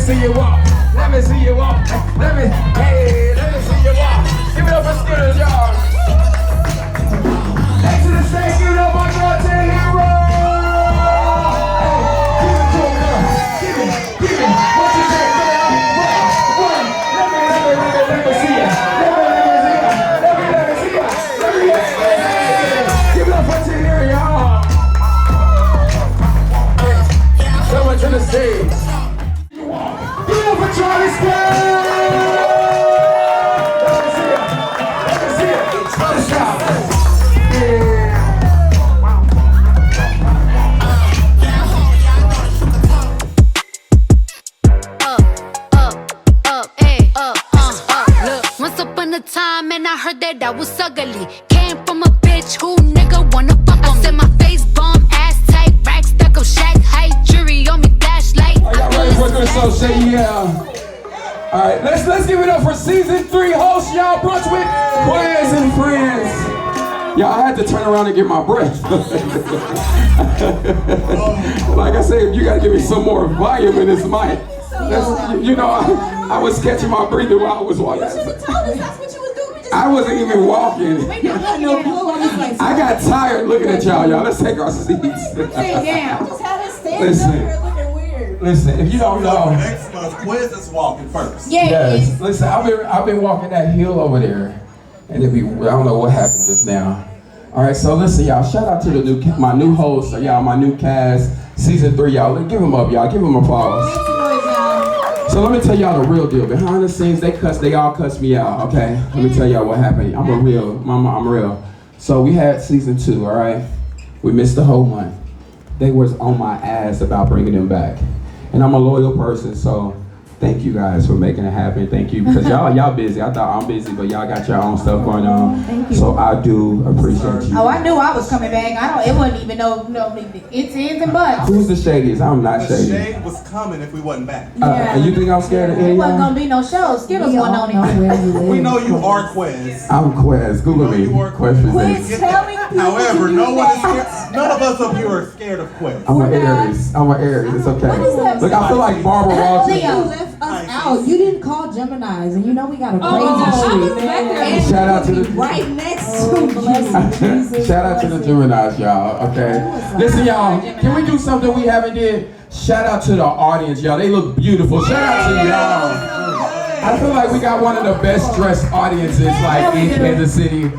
see you walk. Let me see you walk. Let me see you walk. Give it up for Skittles, y'all. Next to the stage, give it up for Dante Hero. Hey, give it to him now. Give it. What you say? One. Let me see ya. Let me see ya. Give it up for Tate Hero, y'all. Someone to the stage. Charlie Quez! Let me see it. Let's go. Look, once upon a time, and I heard that I was ugly. Came from a bitch who nigga wanna fuck on me. I said my face bomb, ass tight, rack stuck up, shack height, jury on me, flashlight. Are y'all ready for this? So say yeah. All right, let's give it up for season 3 host, y'all. Brunch with Quez and friends. Y'all, I had to turn around and get my breath. Like I said, you gotta give me some more volume in this mic. You know, I was catching my breathing while I was walking. You should have told us that's what you was doing. I wasn't even walking. I got tired looking at y'all. Let's take our seats. Sit down. Just had us stand up here looking weird. Listen, if you don't know, next month, Quez is walking first. Yes. Listen, I've been walking that hill over there, and I don't know what happened just now. All right, so listen, y'all. Shout out to my new host, y'all, my new cast, season 3, y'all. Give them up, y'all. Give them applause. So let me tell y'all the real deal. Behind the scenes, they all cuss me out. Okay, let me tell y'all what happened. I'm real. So we had season 2. All right, we missed the whole month. They was on my ass about bringing them back. And I'm a loyal person, so thank you guys for making it happen. Thank you, because y'all busy. I thought I'm busy, but y'all got your own stuff going on. Thank you. So I do appreciate you. Oh, I knew I was coming back. It wasn't even no it's ends and buts. Who's the shadiest? I'm not shady. The shade was coming if we wasn't back. Yeah. And you think I'm scared of It anyone? wasn't gonna be no show. Skittles wasn't on it. We know you are Quez. I'm Quez. Google me. You are Quez presents. Quez telling people However, to do none of us up here are scared of Quez. I'm an Aries. It's okay. What is that? Look, I feel like Barbara Walters. You left us out. You didn't call Geminis, and you know we got a crazy street. And Shout out to the right next to you. Shout out to the Geminis, y'all. Okay. Listen, y'all. Can we do something we haven't did? Shout out to the audience, y'all. They look beautiful. Shout out to y'all. I feel like we got one of the best dressed audiences, like in Kansas City.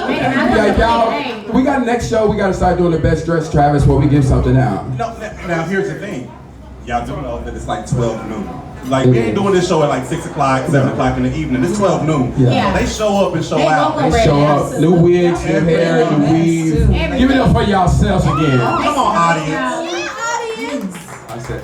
Yeah, y'all. we got next show. We got to start doing the best dressed Travis where we give something out. No, now here's the thing. Y'all do know that it's like 12 noon. Like, we ain't doing this show at like 6 o'clock, 7 o'clock in the evening. It's 12 noon. Yeah. They show up and show They out. go They show up. New wigs, new hair, new weave. Give it up for yourselves again. Come on, audience.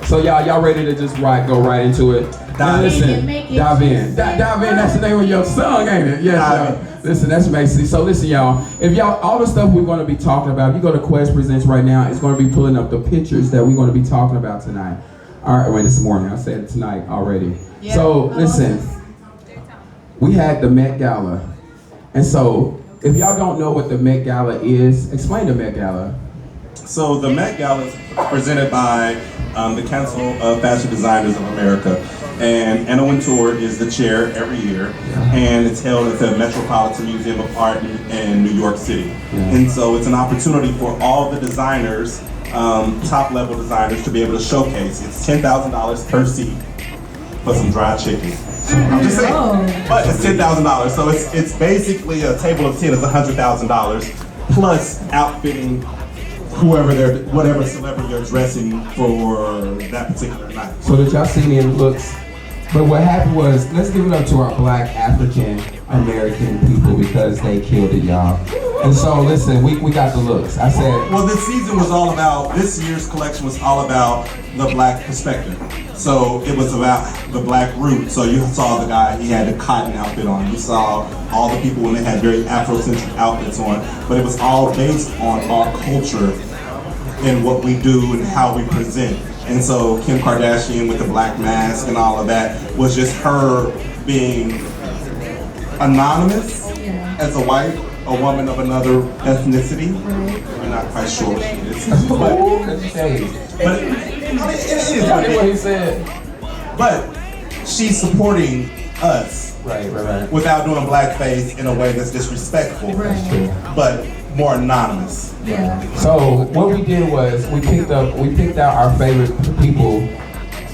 So y'all ready to just go right into it? Now listen, dive in. Dive in, that's the name of your song, ain't it? Yes, y'all. Listen, that's Macy. So listen, y'all, if y'all, all the stuff we're going to be talking about, if you go to Quez Presents right now, it's going to be pulling up the pictures that we're going to be talking about tonight. All right, wait, this morning, I said it tonight already. Yeah. So listen, we had the Met Gala. And so, if y'all don't know what the Met Gala is, explain the Met Gala. So the Met Gala is presented by the Council of Fashion Designers of America, and Anna Wintour is the chair every year, and it's held at the Metropolitan Museum of Art in New York City. And so it's an opportunity for all the designers, top level designers, to be able to showcase. It's $10,000 per seat for some dried chicken. I'm just saying, but it's $10,000, so it's basically a table of 10 is $100,000 plus outfitting whatever celebrity you're dressing for that particular night. So that y'all see me in looks. But what happened was, let's give it up to our Black African American people because they killed it, y'all. And so listen, we got the looks. I said, well, this year's collection was all about the Black perspective. So it was about the Black root. So you saw the guy, he had a cotton outfit on. You saw all the people when they had very Afrocentric outfits on. But it was all based on our culture and what we do and how we present. And so Kim Kardashian with the black mask and all of that was just her being anonymous as a woman of another ethnicity. We're not quite sure what she is. But it is what he said. But she's supporting us. Right. Without doing blackface in a way that's disrespectful. But more anonymous. Yeah. So what we did was we picked out our favorite people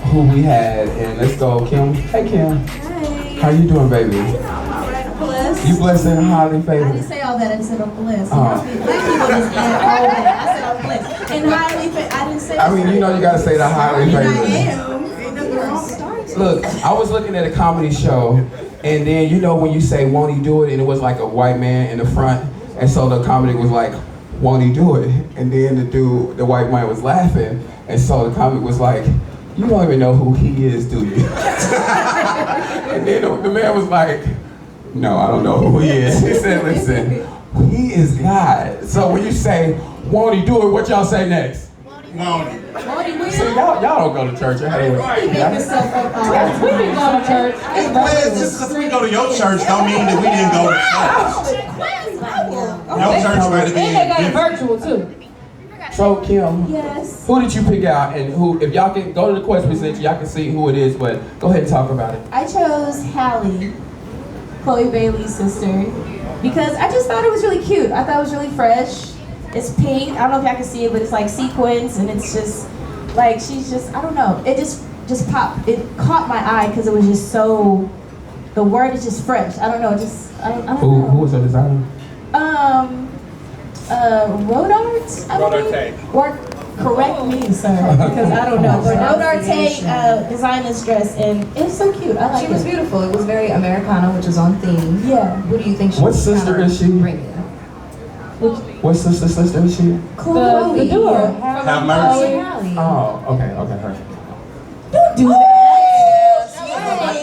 who we had, and let's go, Kim. Hey, Kim. Hi. How you doing, baby? I'm blessed. You blessed and highly I favored. didn't say all that. I said I'm blessed. Oh. Black people just add all that. I said I'm blessed. And highly favored. I didn't say. I mean, you know you gotta say the highly I favored. am. Ain't nothing wrong. Look, I was looking at a comedy show, and then you know when you say "Won't he do it?" and it was like a white man in the front, and so the comedy was like, "Won't he do it?" And then the white man was laughing, and so the comic was like, "You don't even know who he is, do you?" And then the man was like, "No, I don't know who he is." He said, "Listen, he is God." So when you say, "Won't he do it?" what y'all say next? Won't he? So y'all don't go to church, hey? We didn't go to church. Just because we go to your church don't mean that we didn't go to church. Your church might have been different. virtual too. So Kim, Yes. who did you pick out, and who? If y'all can go to the Quez Presents, y'all can see who it is. But go ahead and talk about it. I chose Hallie, Chloe Bailey's sister, because I just thought it was really cute. I thought it was really fresh. It's pink. I don't know if y'all can see it, but it's like sequins, and it's just like she's just. I don't know. It just popped. It caught my eye because it was just so. The word is just fresh. I don't know. Just I don't know. Who was the designer? Rodart, I believe. Or correct me, sir, because I don't know. But Rodart designed this dress, and it's so cute. I like it. She was beautiful. It was very Americana, which is on theme. Yeah. Who do you think she What was sister is she? bringing? What sister is she? Chloe. The duo. Have mercy. Oh, okay, her. Don't do that.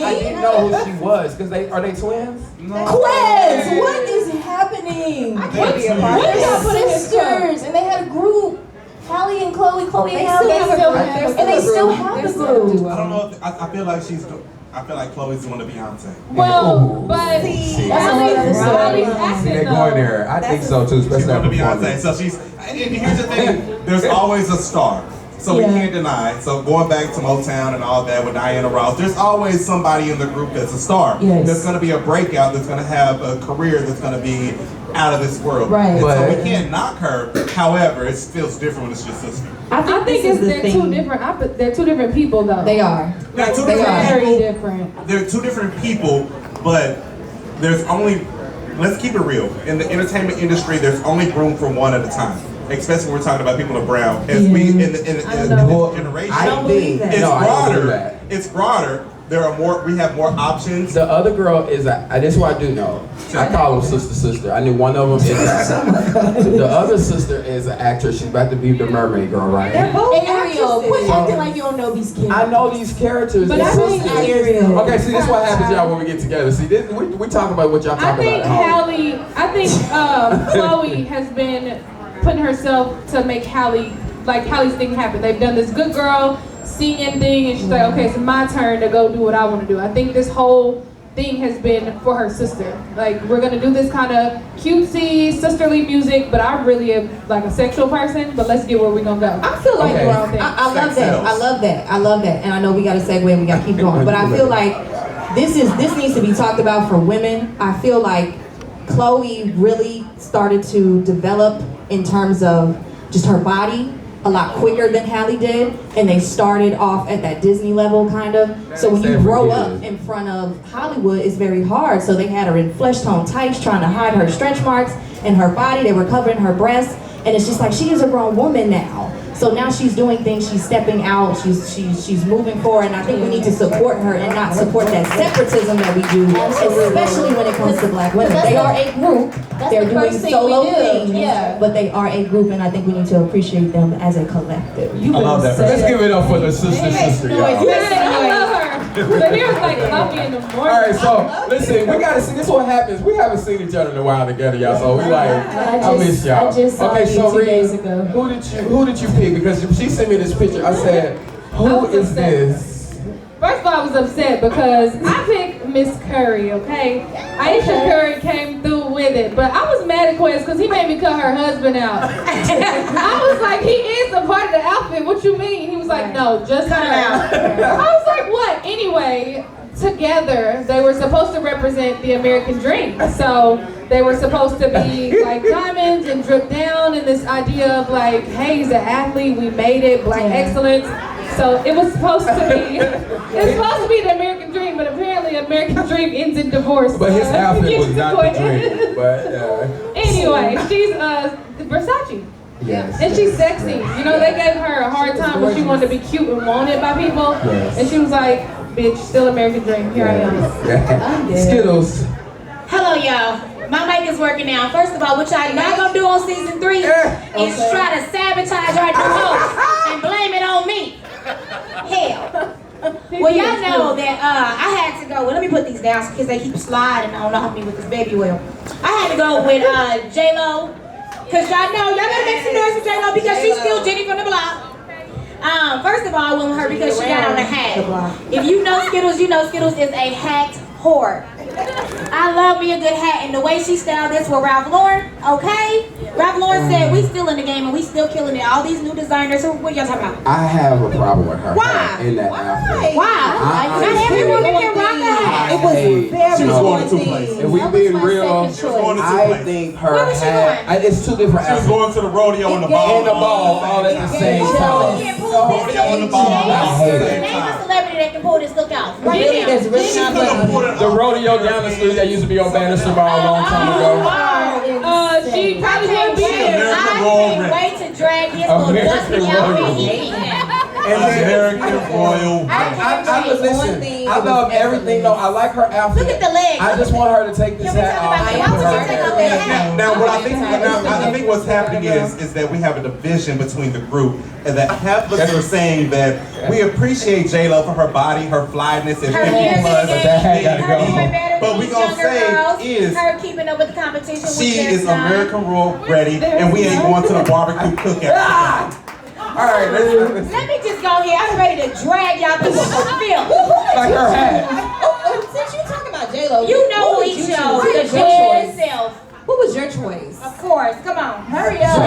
I didn't know who she was, because are they twins? Quez, what is happening? They're sisters, and they had a group. Hallie and Chloe and Hallie, and they still have the group. I don't know. I feel like Chloe's doing the Beyonce. Well, but Hallie's See, they're going there. I think so too, She's especially doing the after Beyonce. So and here's the thing. There's always a star. So we can't deny. So going back to Motown and all that with Diana Ross, there's always somebody in the group that's a star. Yes. There's going to be a breakout that's going to have a career that's going to be out of this world. Right. And so But- we can't knock her. However, it feels different when it's your sister. I think they're two different. They're two different people, though. They are. They're two They're different very people. different. They're two different people, but there's only let's keep it real. In the entertainment industry, there's only room for one at a time. Especially when we're talking about people of brown. As we in this generation, I don't believe that. it's No, I don't do broader. that. It's broader. There are more. We have more options. The other girl is this is what I do know. I call them sister. I knew one of them is the other sister is an actress. She's about to be the mermaid girl, right? They're both Ariel, quit actresses. acting like you don't know these kids. I know these characters. But they're I think sisters. Ariel. Okay, see, this is what happens, y'all, when we get together. See, this, we talk about what y'all I talk think about. I think Chloe has been putting herself to make Hallie's thing happen. They've done this good girl singing thing, and she's like, okay, it's my turn to go do what I want to do. I think this whole thing has been for her sister. Like, we're gonna do this kind of cutesy, sisterly music, but I really am like a sexual person, but let's get where we're gonna go. I feel like Okay. I love that. I love that. And I know we got to segue and we got to keep going. But I feel like this needs to be talked about for women. I feel like Chloe really started to develop in terms of just her body a lot quicker than Hallie did, and they started off at that Disney level kind of. So when you grow up in front of Hollywood, it's very hard. So they had her in flesh tone tights trying to hide her stretch marks and her body. They were covering her breasts, and it's just like she is a grown woman now. So now she's doing things, she's stepping out, she's moving forward, and I think we need to support her and not support that separatism that we do, especially when it comes to black women. They are a group, they're the doing first thing solo we do. things, Yeah. but they are a group, and I think we need to appreciate them as a collective. I love that. Let's give it up for the sister, y'all. I love her. But here's like coffee in the morning. All right, so listen, we gotta see. This is what happens. We haven't seen each other in a while together, y'all. So we I miss y'all. I just saw okay, you so 2 Reed, days ago. who did you pick? Because she sent me this picture. I said, who is this? First of all, I was upset because I picked Miss Curry, okay? Aisha Curry came through with it, but I was mad at Quez because he made me cut her husband out. I was like, he is a part of the outfit. What you mean? He was like, no, just cut her out. I was like, what? Anyway, together they were supposed to represent the American dream. So they were supposed to be like diamonds and drip down, and this idea of like, hey, he's an athlete, we made it, black excellence. So it was supposed to be, the American dream, but apparently American dream ends in divorce. But his outfit was not the disappointed. dream. But Anyway, she's Versace. yes. And she's sexy. You know, they gave her a hard time when she wanted to be cute and wanted by people. Yes. And she was like, bitch, still American dream. Here I am. Yeah. Skittles. Hello, y'all. My mic is working now. First of all, what y'all not gonna do on season 3 is try to sabotage our new host and blame it on me. Hell. Well, y'all know that I had to go. Well, let me put these down because they keep sliding. I don't know how many with this baby wheel. I had to go with J-Lo. Because y'all know, y'all gotta make some noise for J-Lo because she's still Jenny from the block. First of all, I went with her because she got on a hat. If you know Skittles, you know Skittles is a hat whore. I love me a good hat, and the way she styled this with Ralph Lauren, okay? Ralph Lauren said we still in the game and we still killing it. All these new designers, what y'all talking about? I have a problem with her. Why? In that outfit. Why? Not every woman can rock a hat. It was very She was going to two places. If we being real, She was going to two I places. think her Where was she hat. going? It's two different She was outfits. going to the rodeo and the ball. And the ball all at the same time. Rodeo and the ball I at hate the it. same Name a time. celebrity that can pull this look out. Right Really, now. there's really She not could have pulled it The off. rodeo down the street that used to be on Bannister Ball a long time ago. She probably I would be there. can't wait to drag his little dusty outfit in. American Royal. Listen, I love everything though. I like her outfit. Look at the legs. I just want her to take this Can we hat talk off about and that? put Why her would you take off hair. that hat? Now, what I think what's happening is that we have a division between the group, and that half of us are saying that we appreciate J-Lo for her body, her flyness, and Her 50 music plus. game, that hat gotta her go. doing better But than we these gonna younger say girls, is her keeping up with the competition with She their is son. American Royal ready, and we ain't going to the barbecue cookout. All right, let's Let me just go here. I'm ready to drag y'all through the film. like her hat. Since you talking about J-Lo, You know who he chose. The good self. What was your choice? Of course. Come on. Hurry up.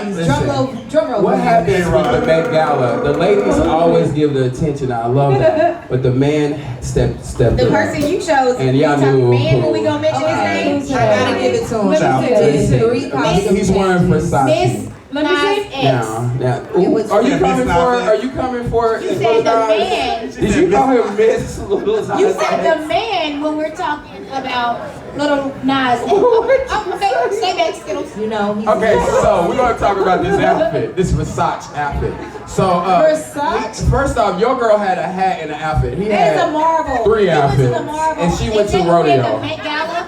Listen. Drum roll. What happens with the Met Gala? The ladies always give the attention. I love that, but the man stepped The in. person you chose. And y'all we talking knew man who. when we gonna mention his name. I gotta give it to him. Let me see. Three costumes. He's wearing Versace. Miss Let me see. Now, It was- are you Yeah, coming Miss for? Nas X. Are you coming for? You said the man. Did you call him Miss Little Nas You said X? the man when we're talking about Little Nas. Stay back, Skittles. You know, he's Okay, so we're gonna talk about this outfit, this Versace outfit. So, Versace? first off, your girl had a hat and an outfit. He There's a had Marvel. 3 He went to outfits, the Marvel. and she went to We're at rodeo. the Met Gala,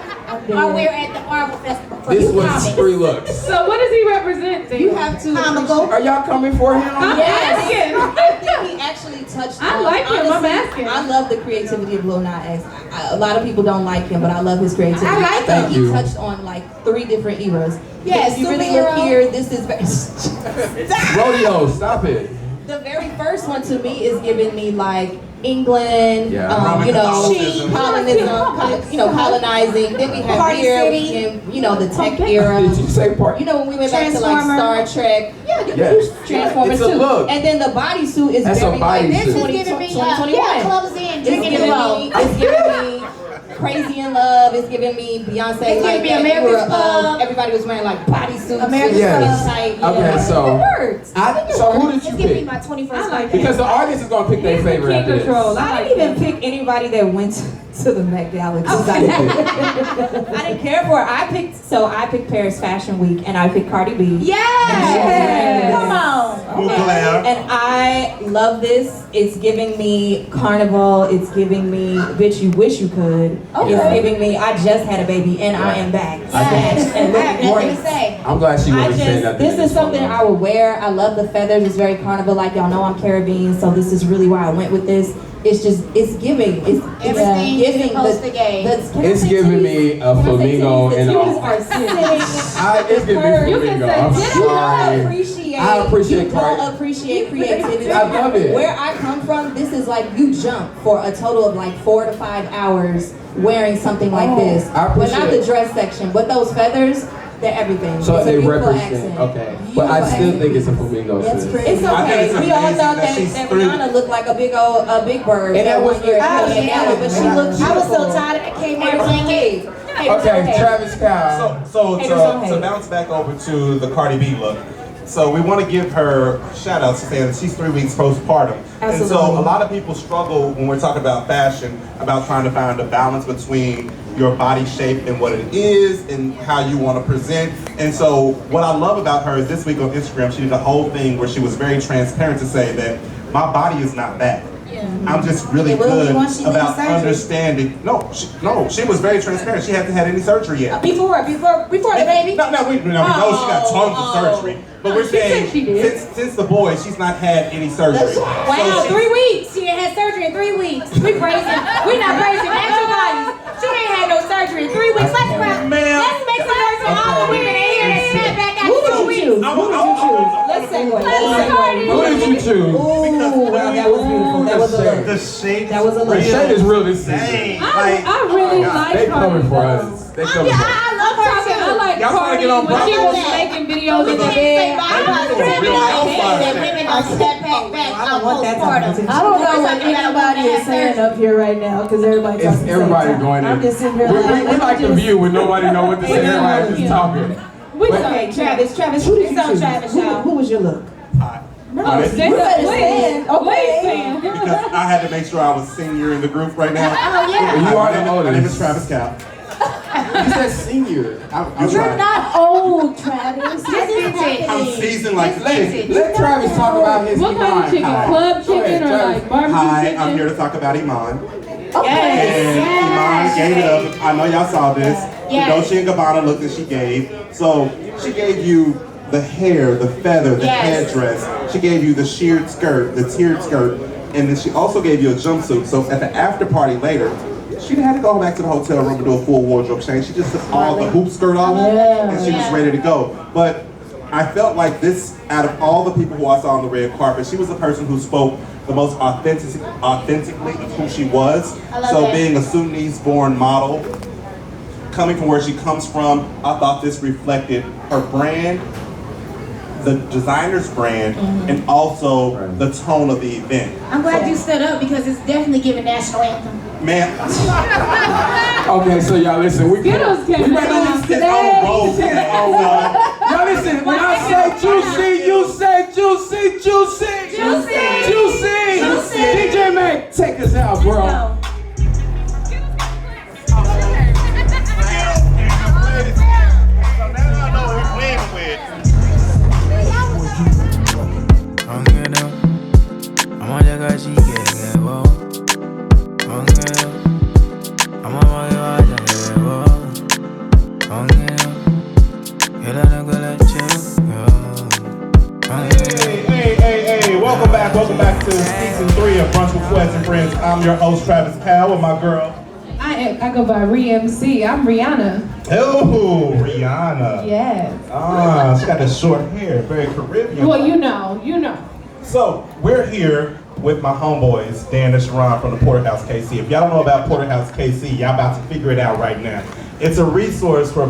or we're at the Marvel Festival for This you was comics. 3 looks. So what does he represent? You have to. Comical. Are y'all coming for him? I'm asking. I think he actually touched I on. like him, I'm honestly, asking. I love the creativity of Lil Nas X. A lot of people don't like him, but I love his creativity. I like Thank He you. touched on like 3 different eras. Yes, if you really look superhero. here, this is Rodeo, stop it. the very first one to me is giving me like England, Yeah. you know, Catholicism. colonizing. Then we have Party here, City. we can, you know, the tech era. Did you say part? You know, when we went back to like Transformer. Star Trek, yeah, you Yes. can use Transformers It's a too. look. And then the bodysuit is That's a very like bodysuit. This is 20, giving me, 2021. close in, It's drinking giving it low. me, it's giving me Crazy in Love. It's giving me Beyonce. It's like giving me that America's era of Club. everybody was wearing like bodysuits. America's and Club. tight, Okay, yeah. so- It works. So who did It's you giving me pick? my 21st I like birthday. Because the audience is gonna pick their He's the favorite king after this. control. I didn't even pick anybody that went to the Met Gala. 'Cause I didn't care for it. I picked Paris Fashion Week and I picked Cardi B. Yeah! Come on! Claire. And I love this. It's giving me carnival. It's giving me bitch you wish you could. Okay. It's giving me I just had a baby and I am back. Yes. And I look have nothing great. to say. I'm glad she wasn't saying nothing. This is something I would wear. I love the feathers. It's very carnival. Like y'all know I'm Caribbean, so this is really why I went with this. It's just, it's giving. It's Everything you're giving supposed to give. can I It's say giving titties? me a Can I say flamingo titties? The and titties a- are sitting. It's giving me You can flamingo. say I'm did You don't sorry. appreciate. I appreciate You don't Cardi. appreciate creativity. I love it. Where I come from, this is like you jump for a total of like 4 to 5 hours wearing something like this. I But not appreciate the it. dress section. But those feathers, they're everything. So It's a they beautiful represent, accent. okay. But I Beautiful still accent. think it's a flamingo. That's sis. pretty. It's I think okay. it's We all amazing thought that that she's Rihanna looked like a big bird. And that was one year. Oh, yeah. But she looked I was so beautiful. tired I came And it here was blanket. okay. Okay, Travis Kyle. So Haters don't to hate. bounce back over to the Cardi B look. So we want to give her shout outs to say that she's 3 weeks postpartum. And so Absolutely. a lot of people struggle when we're talking about fashion, about trying to find a balance between your body shape and what it is and how you want to present. And so what I love about her is this week on Instagram, she did a whole thing where she was very transparent to say that my body is not bad. I'm just really It will be good once she about needs surgery. understanding. No, she was very transparent. She hasn't had any surgery yet. Before the baby. No, we know she got tons of surgery. But we're saying she did. since the boy, she's not had any surgery. Wow, So she- 3 weeks. She ain't had surgery in 3 weeks. We praising. We not praising natural bodies. She ain't had no surgery in 3 weeks. Let's make some noise for all the women in here that snap back Who after 2 did you weeks. choose? Who did you choose? Let's segue. Who did you choose? Ooh, wow, that was beautiful. That was a look. The shade. That was a look. The shade is really season. Dang, I really like They Cardi coming for though. us. They coming Yeah, for us. I love her I too. like Y'all trying to Cardi get on when she Bravo? was making videos in the Say bed. bye to women that women don't step back I don't want that type of postpartum. attention. I don't know what anybody is saying up here right now because everybody It's talking at the same everybody time. going in. I'm just sitting here We like the just- view when nobody know what to say. Everybody just talking. Okay, Travis, who did you It's on choose? Travis, y'all. Who was your look? No, But you it- better Wait, stand. Okay. Because I had to make sure I was senior in the group right now. Oh, yeah. You are the My name is oldest. Travis Cal. You said senior. I'm You're trying. Not old, Travis. This is it. I'm seasoned like This this. is Let Travis talk about his What kind of Iman. chicken? Hi. Club Go ahead, chicken or Travis. like barbecue Hi, chicken? I'm here to talk about Iman. Yes. And Iman gave it up. I know y'all saw this. Yes. The Dolce & Gabbana look that she gave. So she gave you the hair, the feather, the Yes. headdress. She gave you the sheared skirt, the tiered skirt. And then she also gave you a jumpsuit. So at the after party later, she had to go back to the hotel room and do a full wardrobe change. She just took all the hoop skirt off and she was ready to go. But I felt like this, out of all the people who I saw on the red carpet, she was the person who spoke the most authentically of who she was. I love So that. being a Sudanese-born model, coming from where she comes from, I thought this reflected her brand, the designer's brand, and also the tone of the event. I'm glad you stood up because it's definitely giving national anthem. Man, Okay, so y'all listen. We Skittles came ready along to today. roll. Y'all listen. Listen, when I say juicy, you say juicy, juicy. Juicy. Juicy. Juicy. DJ Mac, take us out, bro. Let's Welcome back to season 3 of Brunch with Quez and Friends. I'm your host, Travis Powell, with my girl. I go by Re-MC. I'm Rihanna. Oh, Rihanna. Yes. She got the short hair, very Caribbean. Well, you know. So, we're here with my homeboys, Dan and Sharon from the Potterhouse KC. If y'all don't know about Potterhouse KC, y'all about to figure it out right now. It's a resource for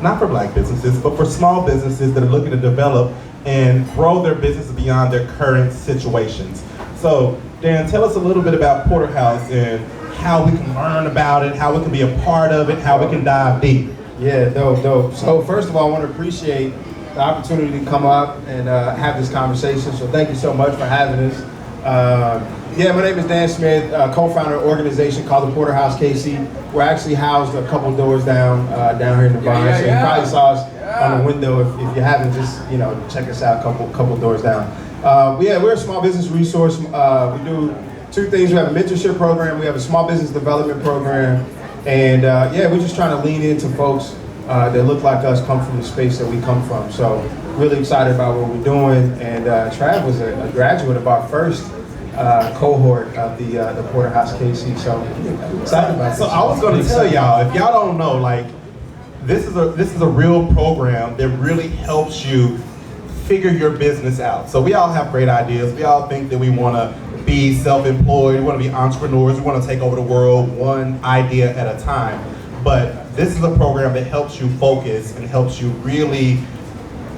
not for black businesses, but for small businesses that are looking to develop and grow their business beyond their current situations. So, Dan, tell us a little bit about Potterhouse and how we can learn about it, how we can be a part of it, how we can dive deep. Yeah, dope. So first of all, I want to appreciate the opportunity to come up and have this conversation. So thank you so much for having us. My name is Dan Smith, co-founder of an organization called the Potterhouse KC. We're actually housed a couple doors down here in the Barnes. So you probably saw us on the window. If you haven't, just check us out. Couple doors down. We're a small business resource. We do two things. We have a mentorship program. We have a small business development program, and we're just trying to lean into folks that look like us, come from the space that we come from. So really excited about what we're doing. And Trav was a graduate of our first cohort of the Potterhouse KC. So excited about it. So I was going to tell y'all, if y'all don't know, this is a real program that really helps you figure your business out. So we all have great ideas. We all think that we want to be self-employed, we want to be entrepreneurs, we want to take over the world one idea at a time. But this is a program that helps you focus and helps you really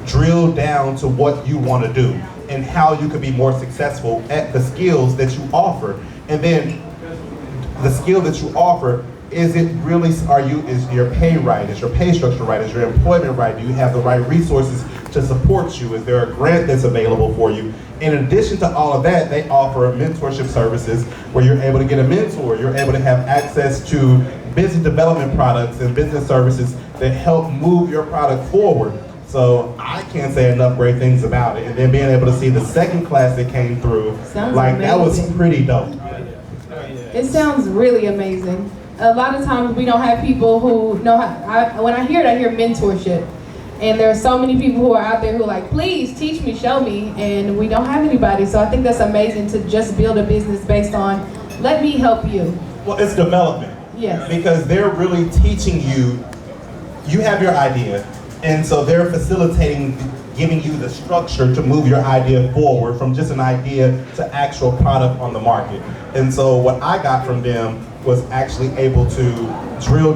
drill down to what you want to do and how you can be more successful at the skills that you offer. And then the skill that you offer, is your pay right? Is your pay structure right? Is your employment right? Do you have the right resources to support you? Is there a grant that's available for you? In addition to all of that, they offer mentorship services where you're able to get a mentor. You're able to have access to business development products and business services that help move your product forward. So I can't say enough great things about it. And then being able to see the second class that came through, that was pretty dope. It sounds really amazing. A lot of times we don't have people who know how, when I hear it, I hear mentorship. And there are so many people who are out there who are like, please teach me, show me, and we don't have anybody. So I think that's amazing to just build a business based on, let me help you. Well, it's development. Yes. Because they're really teaching you, you have your idea, and so they're facilitating, giving you the structure to move your idea forward from just an idea to actual product on the market. And so what I got from them was actually able to drill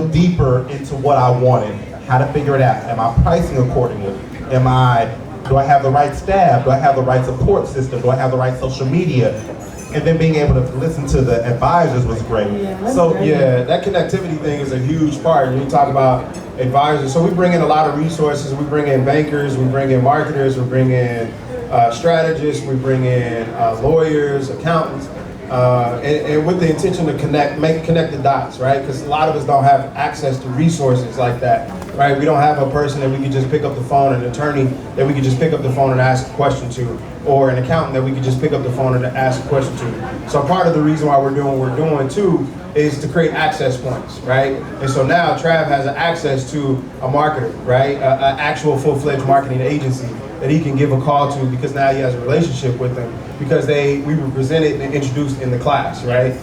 deeper into what I wanted, how to figure it out. Am I pricing accordingly? Do I have the right staff? Do I have the right support system? Do I have the right social media? And then being able to listen to the advisors was great. That connectivity thing is a huge part. When you talk about advisors, so we bring in a lot of resources. We bring in bankers, we bring in marketers, we bring in strategists, we bring in lawyers, accountants, and with the intention to connect the dots, right? Because a lot of us don't have access to resources like that, right? We don't have a person that we could just pick up the phone, an attorney that we could just pick up the phone and ask a question to, or an accountant that we could just pick up the phone and ask a question to. So part of the reason why we're doing what we're doing too is to create access points, right? And so now Trav has access to a marketer, right? An actual full-fledged marketing agency that he can give a call to because now he has a relationship with them because we were presented and introduced in the class, right?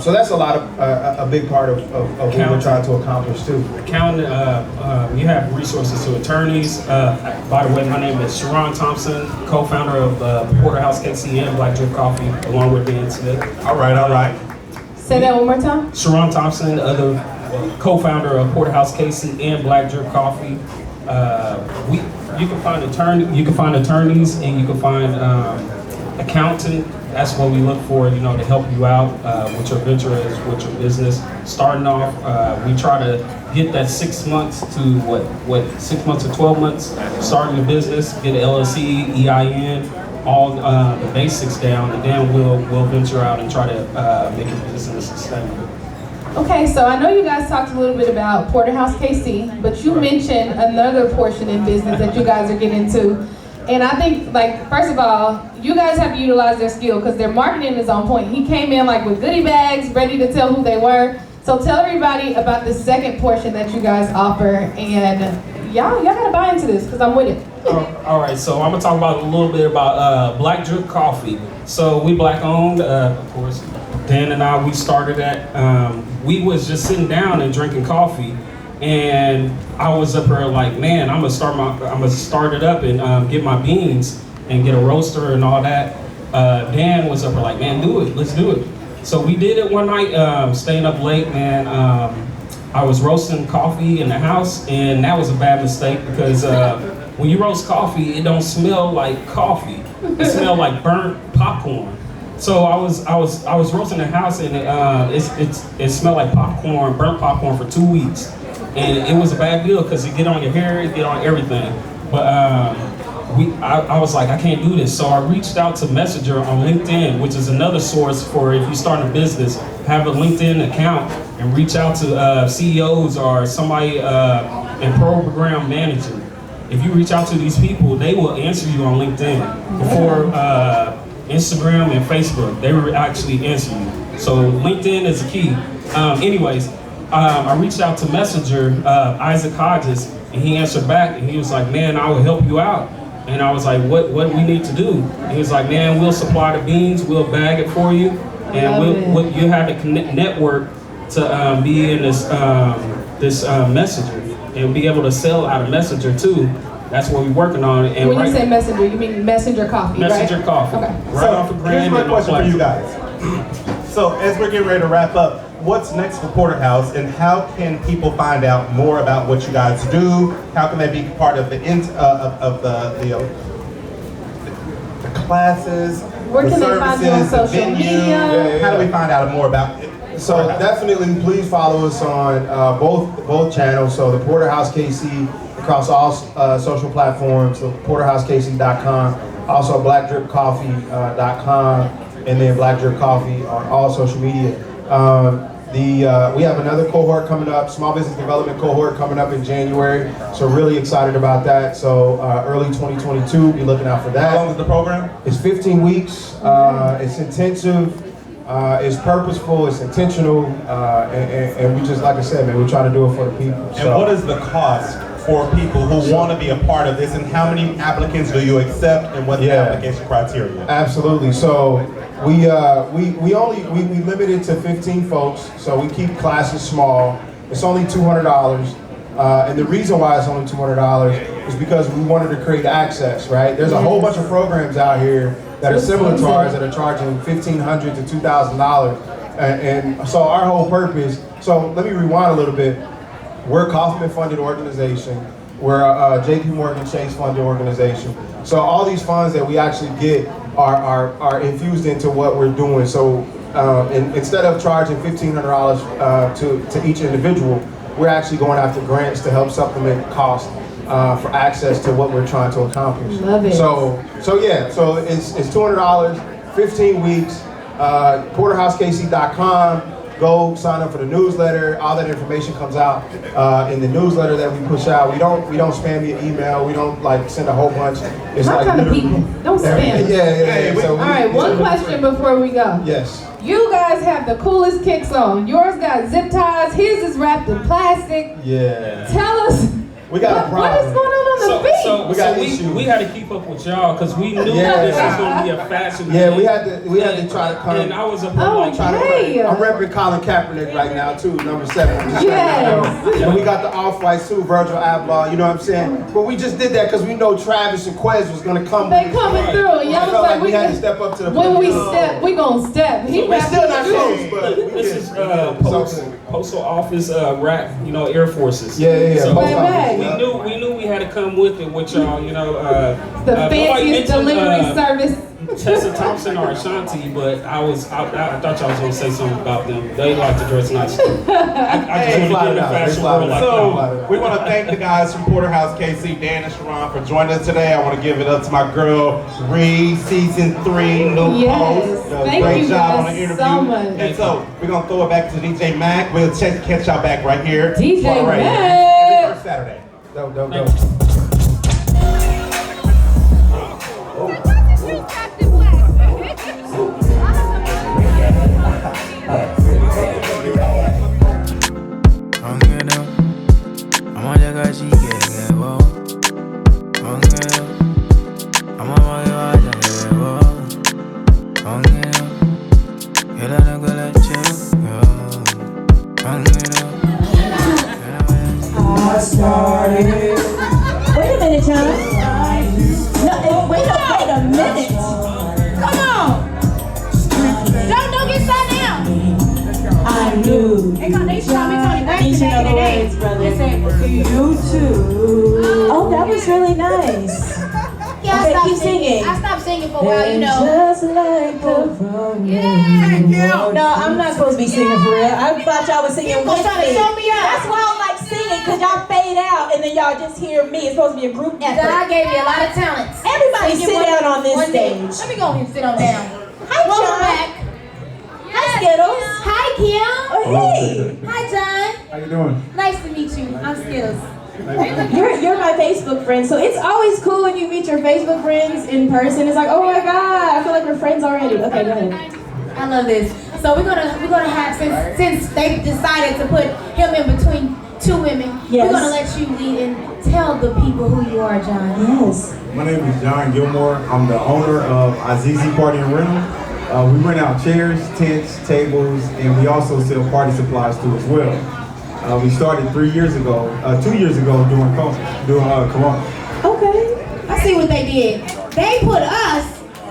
So that's a big part of what we're trying to accomplish too. Accounting, you have resources to attorneys. By the way, my name is Sharon Thompson, co-founder of Potterhouse KC and Black Drip Coffee, along with Dan Smith. All right. Say that one more time. Sharon Thompson, the co-founder of Potterhouse KC and Black Drip Coffee. You can find attorneys, and you can find accountant that's what we look for, you know, to help you out with your venture, with your business. Starting off, we try to get that 6 months to 6 months to 12 months starting the business, get an LLC, EIN, all the basics down, and then we'll venture out and try to make your business sustainable. Okay, so I know you guys talked a little bit about Potterhouse KC, but you mentioned another portion in business that you guys are getting into. And I think, like, first of all, you guys have to utilize their skill because their marketing is on point. He came in like with goodie bags, ready to tell who they were. So tell everybody about the second portion that you guys offer, and y'all gotta buy into this because I'm with it. All right, so I'm gonna talk about a little bit about Black Drip Coffee. So we Black owned, of course. Dan and I, we started that. We was just sitting down and drinking coffee, and I was up here like, man, I'm gonna start it up and get my beans and get a roaster and all that. Dan was up here like, man, do it, let's do it. So we did it one night, staying up late, man. I was roasting coffee in the house, and that was a bad mistake because when you roast coffee, it don't smell like coffee. It smelled like burnt popcorn. So I was roasting the house, and it smelled like popcorn, burnt popcorn for 2 weeks, and it was a bad deal because it get on your hair, it get on everything. But I was like, I can't do this. So I reached out to Messenger on LinkedIn, which is another source for if you start a business, have a LinkedIn account and reach out to CEOs or somebody in program management. If you reach out to these people, they will answer you on LinkedIn before Instagram and Facebook. They will actually answer you. So LinkedIn is the key. Anyways, I reached out to Messenger, Isaac Hodges, and he answered back, and he was like, man, I will help you out. And I was like, what do we need to do? And he was like, man, we'll supply the beans, we'll bag it for you, and you have to network to be in this Messenger and be able to sell out of Messenger too. That's what we're working on. And when you say Messenger, you mean Messenger Coffee, Messenger right? Coffee. Okay. Right off of Grand. Here's my question for you guys. So as we're getting ready to wrap up, what's next for Potterhouse, and how can people find out more about what you guys do? How can they be part of the classes, Where the can they find you on services, the social venue? media? How do we find out more about it? So definitely please follow us on both channels. So the Potterhouse KC across all social platforms, so porterhousekc.com, also blackdripcoffee.com, and then Black Drip Coffee on all social media. We have another cohort coming up, small business development cohort coming up in January. So really excited about that. So early 2022, be looking out for that. How long is the program? It's 15 weeks. It's intensive. It's purposeful, it's intentional, and we just, like I said, man, we're trying to do it for the people. And what is the cost for people who want to be a part of this, and how many applicants do you accept, and what's the application criteria? Absolutely. So we limit it to 15 folks, so we keep classes small. It's only $200, and the reason why it's only $200 is because we wanted to create access, right? There's a whole bunch of programs out here that are similar to ours that are charging $1,500 to $2,000, and so our whole purpose. So let me rewind a little bit. We're a Kaufman-funded organization. We're a J.P. Morgan Chase-funded organization. So all these funds that we actually get are infused into what we're doing. So instead of charging $1,500 to each individual, we're actually going after grants to help supplement costs for access to what we're trying to accomplish. Love it. So it's $200, 15 weeks, porterhousekc.com. Go sign up for the newsletter. All that information comes out in the newsletter that we push out. We don't spam your email. We don't like send a whole bunch. It's My like kind of people. Don't spam. Yeah. So all right, one question before we go. Yes. You guys have the coolest kicks on. Yours got zip ties. His is wrapped in plastic. Yeah. Tell us. We got a problem. What is going on the feet? We had to keep up with y'all because we knew this was going to be a fashion. Yeah, we had to try to come. And I was a I'm repping Colin Kaepernick right now too, number 7. Yes. And we got the off-whites too, Virgil Abloh, you know what I'm saying? But we just did that because we know Travis and Quez was gonna come. They coming through. And y'all was like, we had to step up to the when we step, we gonna step. We're still not close, but this is postal office rap, Air Forces. Yeah. So Right. we knew we had to to come with it with y'all, you know. The fanciest delivery service. Tessa Thompson or Ashanti, but I thought y'all was gonna say something about them. They like to dress nice. I just want to get in the fashion world like So y'all. we want to thank the guys from Potterhouse KC, Dan and Sharon, for joining us today. I want to give it up to my girl Reed, season 3, new host. Thank Great you job on the guys interview. so much. And so we're gonna throw it back to DJ Mac. We'll catch y'all back right here. DJ Mac. Every first Saturday. Dope, dope, dope. Wait a minute, John. No, wait a minute. Come on. Don't get shot down. I knew. They taught me Tony back You should today. know the words, brother. They said, You too. Oh, that was really nice. yeah, Okay, I stopped keep singing. I stopped singing for a while, you know. Just like No, I'm not supposed to be singing for real. I thought y'all was singing You was with trying to me. show me out. That's why I don't like singing, because y'all fade out and then y'all just hear me. It's supposed to be a group effort. God gave me a lot of talents. Everybody Singing sit down on this one day. stage. Let me go ahead and sit on down. Hi, Welcome John. back. Hi, Skittles. Hi, Kim. Oh, hey. Hi, John. How you doing? Nice to meet you. I'm Skittles. You're my Facebook friend, so it's always cool when you meet your Facebook friends in person. It's like, oh my God, I feel like we're friends already. Okay, go ahead. I love this. So we're gonna have since they decided to put him in between two women. Yes. We're gonna let you lead and tell the people who you are, John. Yes. My name is John Gilmore. I'm the owner of Azizi Party and Rental. We rent out chairs, tents, tables, and we also sell party supplies too as well. We started 2 years ago doing Corona. Okay. I see what they did. They put us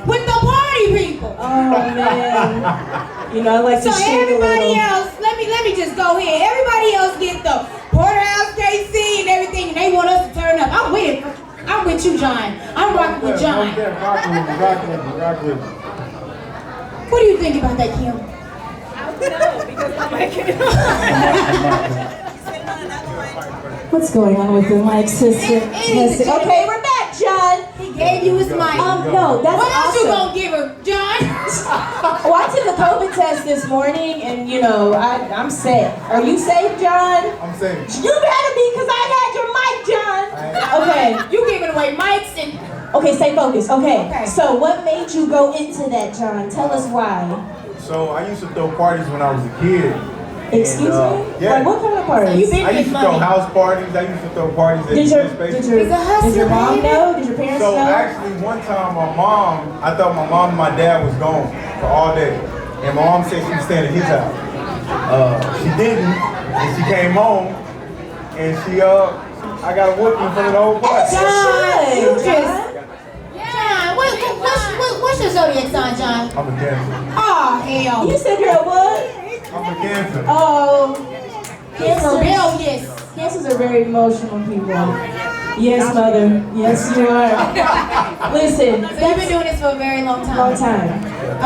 with the party people. Oh man. You know, I like to So share a everybody little. else, let me just go ahead. Everybody else get the Potterhouse KC and everything, and they want us to turn up. I'm with it. I'm with you, John. I'm rocking with John. Rock with me. What do you think about that, Kim? What's going on with the mic system? Okay, we're back, John. He gave you his mic. No, that's What else you awesome. gonna give her, John? Well, I took a COVID test this morning, and you know, I'm safe. Are you safe, John? I'm saying. You better be, because I had your mic, John. Okay. You giving away mics and Okay, stay focused. Okay. Okay. So what made you go into that, John? Tell us why. So I used to throw parties when I was a kid. Excuse me? Yeah. Like, what kind of parties? you been I used getting to throw money. house parties. I used to throw parties at Did your spaces. He's a hustler, did your mom baby. know? Did your parents So know? actually, one time I thought my mom and my dad was gone for all day, and my mom said she was staying at his house. She didn't, and she came home, and I got a whooping in front of the whole party. John, you John. just John, what's your zodiac sign, John? I'm a Cancer. Oh hell. You said you're a what? I'm a Cancer. Oh. He's rebellious. Cancers are very emotional people. Yes, mother. Yes, you are. Listen. So you've been doing this for a very long time. Long time.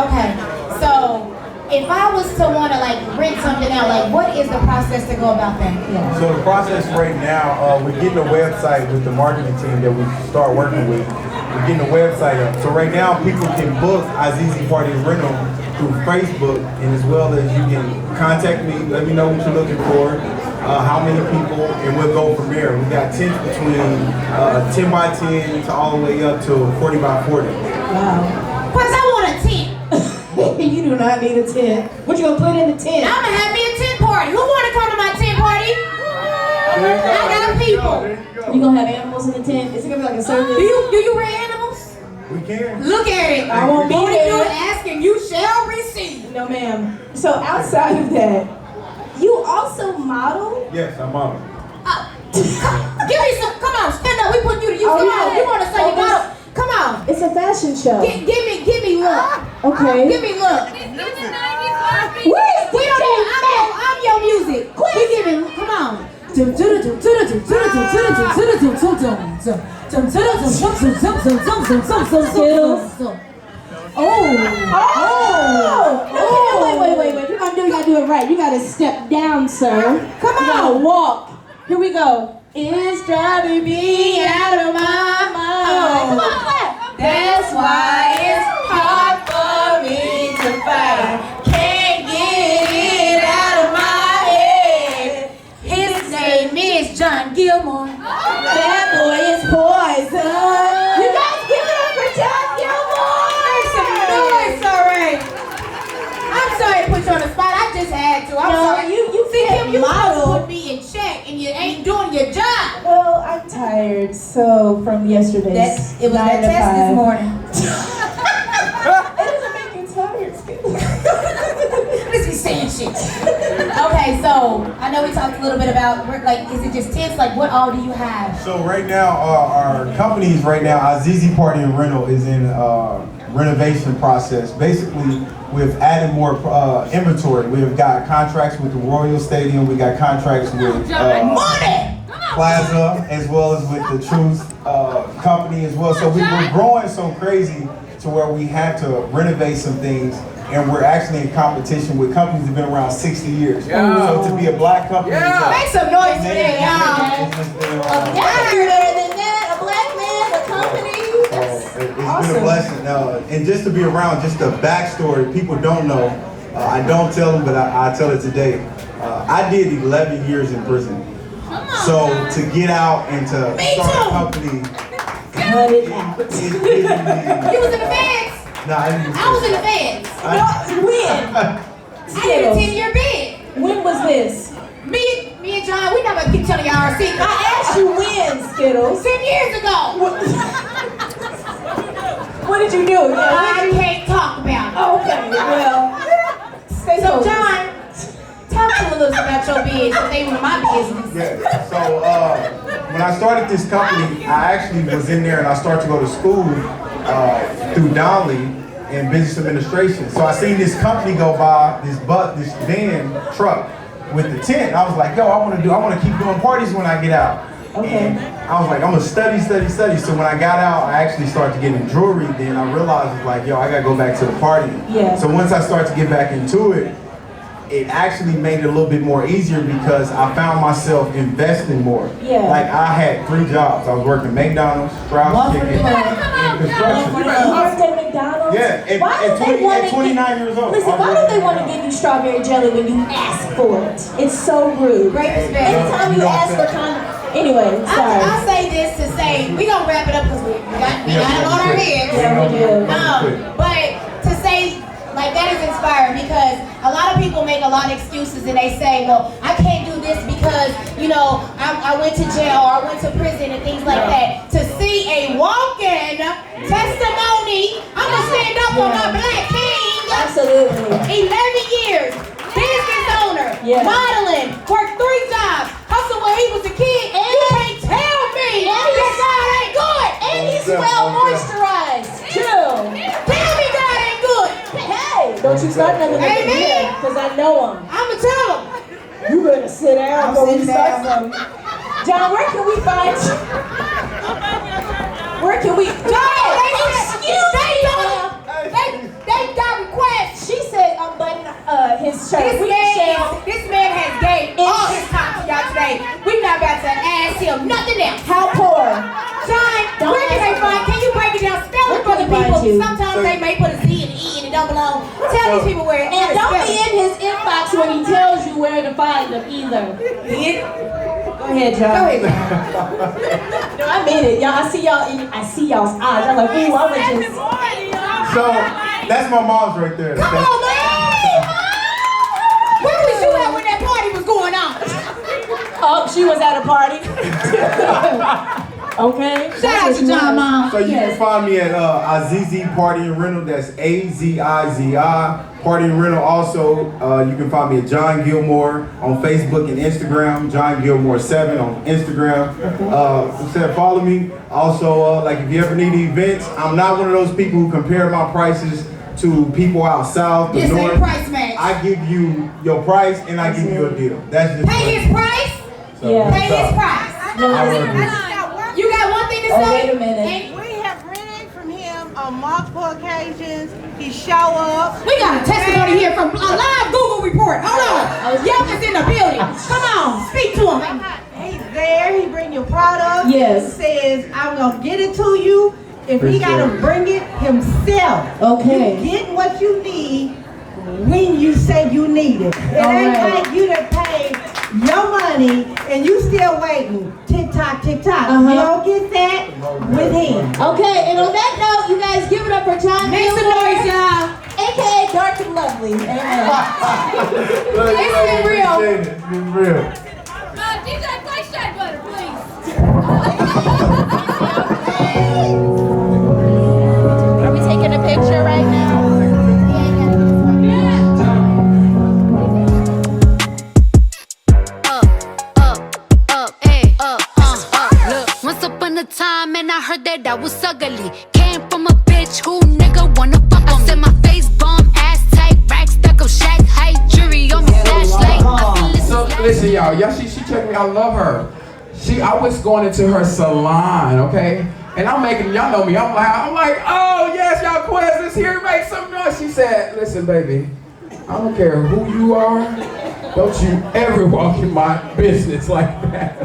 Okay. So if I was to want to like rent something out, like what is the process to go about that? Yeah. So the process right now, we're getting a website with the marketing team that we start working with. We're getting a website up. So right now, people can book Azizi Party Rental through Facebook, and as well as you can contact me, let me know what you're looking for, how many people, and we'll go from there. We got tents between 10 by 10 to all the way up to 40 by 40. Wow. Cause I want a tent. You do not need a tent. What you gonna put in the tent? I'm gonna have me a tent party. Who wanna come to my tent party? I got people. You gonna have animals in the tent? Is it gonna be like a service? Do you rear animals? We can. Look at it. I won't be Only there. you ask and you shall receive. No, ma'am. So outside of that, you also model? Yes, I'm on. Give me some. Come on, stand up. We put you to use. Oh, Come yeah. on. You want to say Oh, you model? Come on. It's a fashion show. Give me look. Okay. Give me look. Where's We don't DJ need. I'm your music. Quez. We giving. Come on. Wait. If you're gonna do it, you gotta do it right. You gotta step down, sir. Come on. You gotta walk. Here we go. It's driving me out of my mind. Come on, clap. That's why it's hard for me to fight. Can't get it out of my head. His name is John Gilmore. That boy is poison. You guys give it up for John Gilmore. Make some noise, alright. I'm sorry to put you on the spot. I just had to. I'm sorry. You See, said Kim, you supposed to model. put me in check, and you ain't doing your job. Well, I'm tired, so from yesterday's It was that 9 to test 5. this morning. It doesn't make you tired, Let's be saying shit. Okay, so I know we talked a little bit about like, is it just tents? Like, what all do you have? So right now, our companies right now, Azizi Party and Rental is in renovation process. Basically, we've added more inventory. We've got contracts with the Royal Stadium. We got contracts with Plaza, as well as with the Truth company as well. So we're growing so crazy to where we have to renovate some things. And we're actually in competition with companies that have been around 60 years. So to be a black company, Make some noise for that, y'all. Better than that, a black man, a company. It's been a blessing. And just to be around, just the backstory, people don't know. I don't tell them, but I tell it today. I did 11 years in prison. So to get out and to start a company. Cut it out. You was in the feds. No, I didn't. I was in the feds. When? I did a 10-year bid. When was this? Me and John, we never keep telling y'all our secret. I asked you when, Skittles. 10 years ago. What did you do? I can't talk about it. Okay, well. So John, talk to a little about your biz, because they were my business. Yeah. So when I started this company, I actually was in there and I started to go to school through Donnelly in business administration. So I seen this company go by, this van truck with the tent. I was like, yo, I want to keep doing parties when I get out. Okay. And I was like, I'm gonna study. So when I got out, I actually started getting jewelry. Then I realized, it's like, yo, I gotta go back to the party. Yeah. So once I started to get back into it, it actually made it a little bit more easier because I found myself investing more. Yeah. Like I had 3 jobs. I was working McDonald's, Strauss Chicken, and construction. You worked at McDonald's? Yeah, Why do they want at 29 years old. Listen, why do they want to give you strawberry jelly when you ask for it? It's so rude. Great respect. Anytime you ask for anyway, sorry. I say this to say, we gonna wrap it up because we got it on our heads. Yeah, we do. But to say, like, that is inspiring because a lot of people make a lot of excuses and they say, well, I can't do this because, you know, I went to jail or I went to prison and things like that. To see a walk-in testimony, I'm gonna stand up for my black king. Absolutely. 11 years, business owner, modeling, worked 3 jobs, hustled when he was a kid. You can't tell me that God ain't good. And he's well moisturized, too. Tell me God ain't good. Hey, don't you start nothing with me, because I know him. I'ma tell him. You better sit down before we start something. John, where can we find you? Where can we? John, excuse me. They got requests. She said unbutton his shirt. This man has gave all his time to y'all today. We're not about to ask him nothing else. How poor? John, where can they find? Can you break it down? Spell it for the people. Sometimes they may put a Z and an E and it don't belong. Tell these people where it is. And don't be in his inbox when he tells you where to find them either. Go ahead, John. Go ahead, John. No, I mean it, y'all. I see y'all's eyes. I'm like, ooh, I was just. So that's my mom's right there. Come on, man! Where was you at when that party was going on? Oh, she was at a party. Okay. Shout out to John, Mom. So you can find me at Azizi Party and Rental. That's AZIZI Party and Rental. Also, you can find me at John Gilmore on Facebook and Instagram. John Gilmore 7 on Instagram. Follow me. Also, like if you ever need events, I'm not one of those people who compare my prices to people out south, the north. Price match. I give you your price and I give you a deal. That's just pay his price. So, Yeah. Pay his price. You got one thing to Oh, say? wait a minute. We have rented from him on multiple occasions. He show up. We got a testimony here from a live Google report. Hold on. Young is in the building. Come on, speak to him. He's there. He bring your product. Yes. He says, I'm going to get it to you. If he got to bring it himself. Okay. You get what you need when you say you need it. It All ain't right. like you to pay your money and you still waiting. Tick tock, tick tock. Uh-huh. You don't get that with him. Okay, and on that note, you guys give it up for John. Make some noise, y'all. AKA Dark and Lovely. Look, It's been real. It's been real. DJ, play Shea Butter, please. Are we taking a picture right now? Look, once upon a time, and I heard that I was ugly. Came from a bitch who nigga wanna fuck on me. I said my face bomb, ass tight, rack stuck up, shack height, jury on me, flashlight. I feel this So is listen, y'all, she checked me. I love her. I was going into her salon, okay, and I'm making, y'all know me. I'm like, oh yes, y'all, Quez is here. Make some noise. She said, listen, baby, I don't care who you are. Don't you ever walk in my business like that.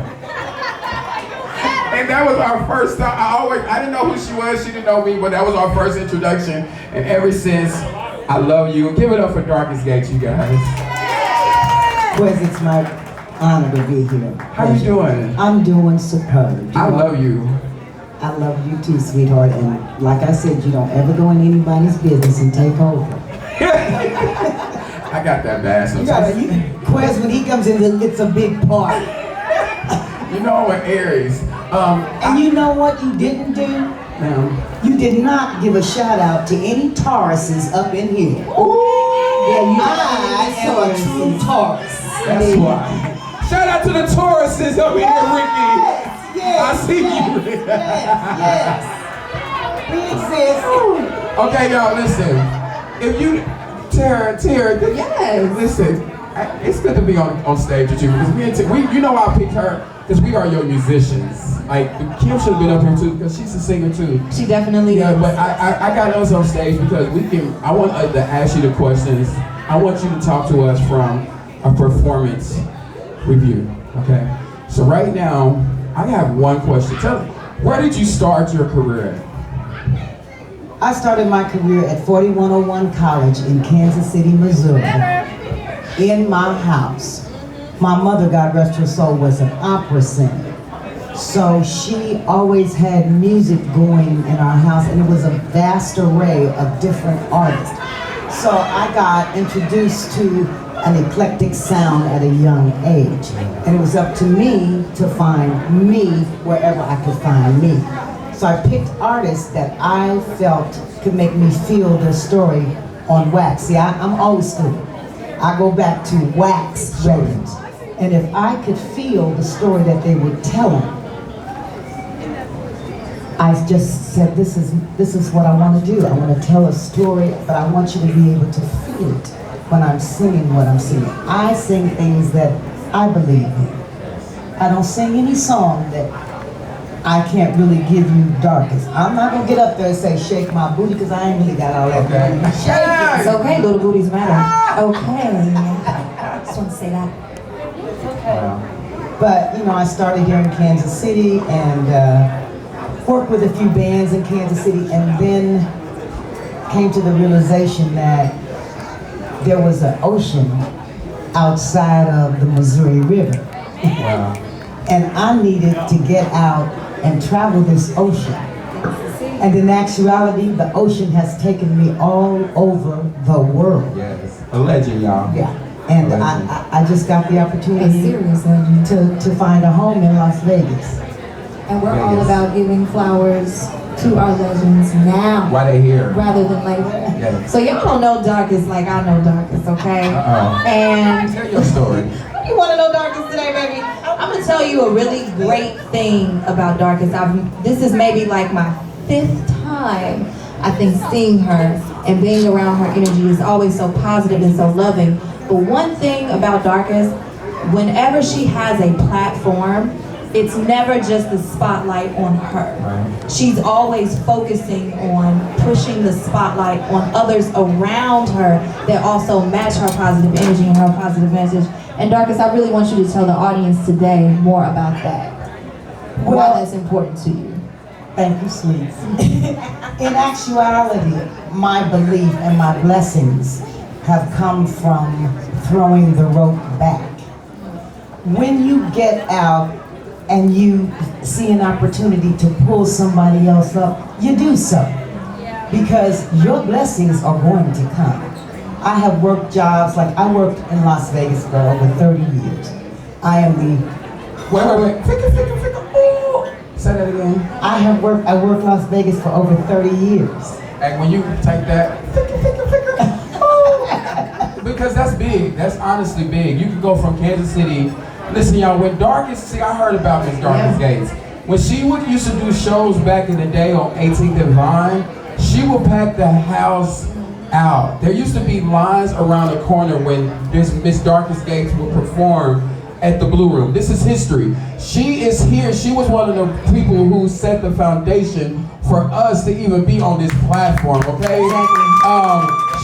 And that was our first time. I didn't know who she was. She didn't know me, but that was our first introduction. And ever since, I love you. Give it up for Darcus Gates, you guys. Quez, it's my honor to be here. How you doing? I'm doing superb. I love you. I love you too, sweetheart. And like I said, you don't ever go in anybody's business and take over. I got that bad sometimes. Quez, when he comes in, it's a big part. You know I'm an Aries. And you know what you didn't do? You did not give a shout out to any Tauruses up in here. Ooh, yeah, I am a true Taurus. That's why. Shout out to the Tauruses up here, Ricky. Yes. I see you. Yes. We exist. Okay, y'all, listen. If you, Tara, Yes. listen. It's good to be on stage with you because we you know I picked her because we are your musicians. Like Kim should have been up here too because she's a singer too. She definitely Yeah, is. but I got us on stage because I want to ask you the questions. I want you to talk to us from a performance review. Okay. So right now, I have one question. Tell me, where did you start your career at? I started my career at 4101 College in Kansas City, Missouri. In my house. My mother, God rest her soul, was an opera singer. So she always had music going in our house, and it was a vast array of different artists. So I got introduced to an eclectic sound at a young age. And it was up to me to find me wherever I could find me. So I picked artists that I felt could make me feel their story on wax. See, I'm old school. I go back to wax records. And if I could feel the story that they were telling, I just said, this is what I want to do. I want to tell a story, but I want you to be able to feel it when I'm singing what I'm singing. I sing things that I believe in. I don't sing any song that I can't really give you Darcus. I'm not gonna get up there and say shake my booty because I ain't really got all that. Okay. Shake It's okay, little booties matter. Okay. Just want to say that. But you know, I started here in Kansas City and worked with a few bands in Kansas City, and then came to the realization that there was an ocean outside of the Missouri River. Wow. And I needed to get out and travel this ocean. And in actuality, the ocean has taken me all over the world. Yes. A legend, y'all. Yeah. And I just got the opportunity to find a home in Las Vegas. And we're all about giving flowers to our legends now. Why they here? Rather than later. Yeah. So y'all don't know Darcus like I know Darcus, okay? Uh-oh. And Tell your story. you want to know Darcus today, baby? I'm gonna tell you a really great thing about Darcus. This is maybe like my 5th time, I think, seeing her and being around her energy is always so positive and so loving. But one thing about Darcus, whenever she has a platform, it's never just the spotlight on her. Right. She's always focusing on pushing the spotlight on others around her that also match her positive energy and her positive message. And Darcus, I really want you to tell the audience today more about that. Why that's important to you. Thank you, sweets. In actuality, my belief and my blessings have come from throwing the rope back. When you get out and you see an opportunity to pull somebody else up, you do so. Because your blessings are going to come. I have worked jobs, like I worked in Las Vegas for over 30 years. I am the... Wait. Ooh. Say that again. I worked Las Vegas for over 30 years. And when you take that, because that's big. That's honestly big. You can go from Kansas City. Listen, y'all, when Darcus, see, I heard about Miss Darcus Gates. When she used to do shows back in the day on 18th and Vine, she would pack the house out. There used to be lines around the corner when this Miss Darcus Gates would perform at the Blue Room. This is history. She is here. She was one of the people who set the foundation for us to even be on this platform, okay?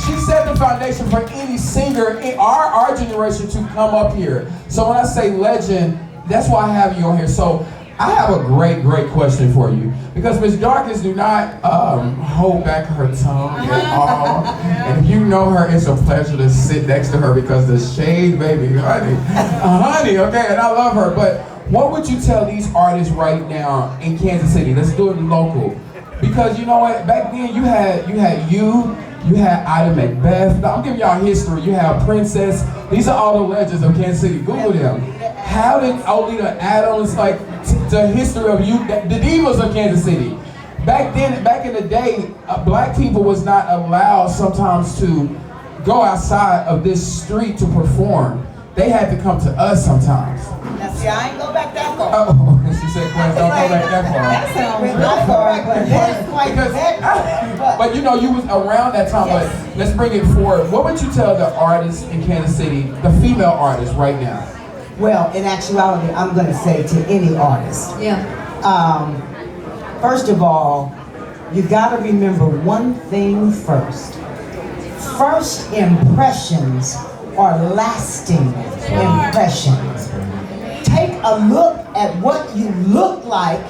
She set the foundation for any singer in our generation to come up here. So when I say legend, that's why I have you on here. So I have a great question for you. Because Miss Darcus do not hold back her tongue at all. And if you know her, it's a pleasure to sit next to her because the shade, baby, honey, okay, and I love her. But what would you tell these artists right now in Kansas City? Let's do it local. Because you know what, back then you had Ida Macbeth. Now, I'm giving y'all history. You have Princess. These are all the legends of Kansas City. Google them. How did Olita Adams, like the history of you, the divas of Kansas City? Back in the day, black people was not allowed sometimes to go outside of this street to perform. They had to come to us sometimes. Now see, I ain't go back that far. Oh, she said, Quez, don't go back that far. That sounds real far, but that's quite bad. But you know, you was around that time, Yes. but let's bring it forward. What would you tell the artists in Kansas City, the female artists right now? Well, in actuality, I'm going to say to any artist. Yeah. First of all, you got to remember one thing first. First impressions are lasting impressions. Take a look at what you look like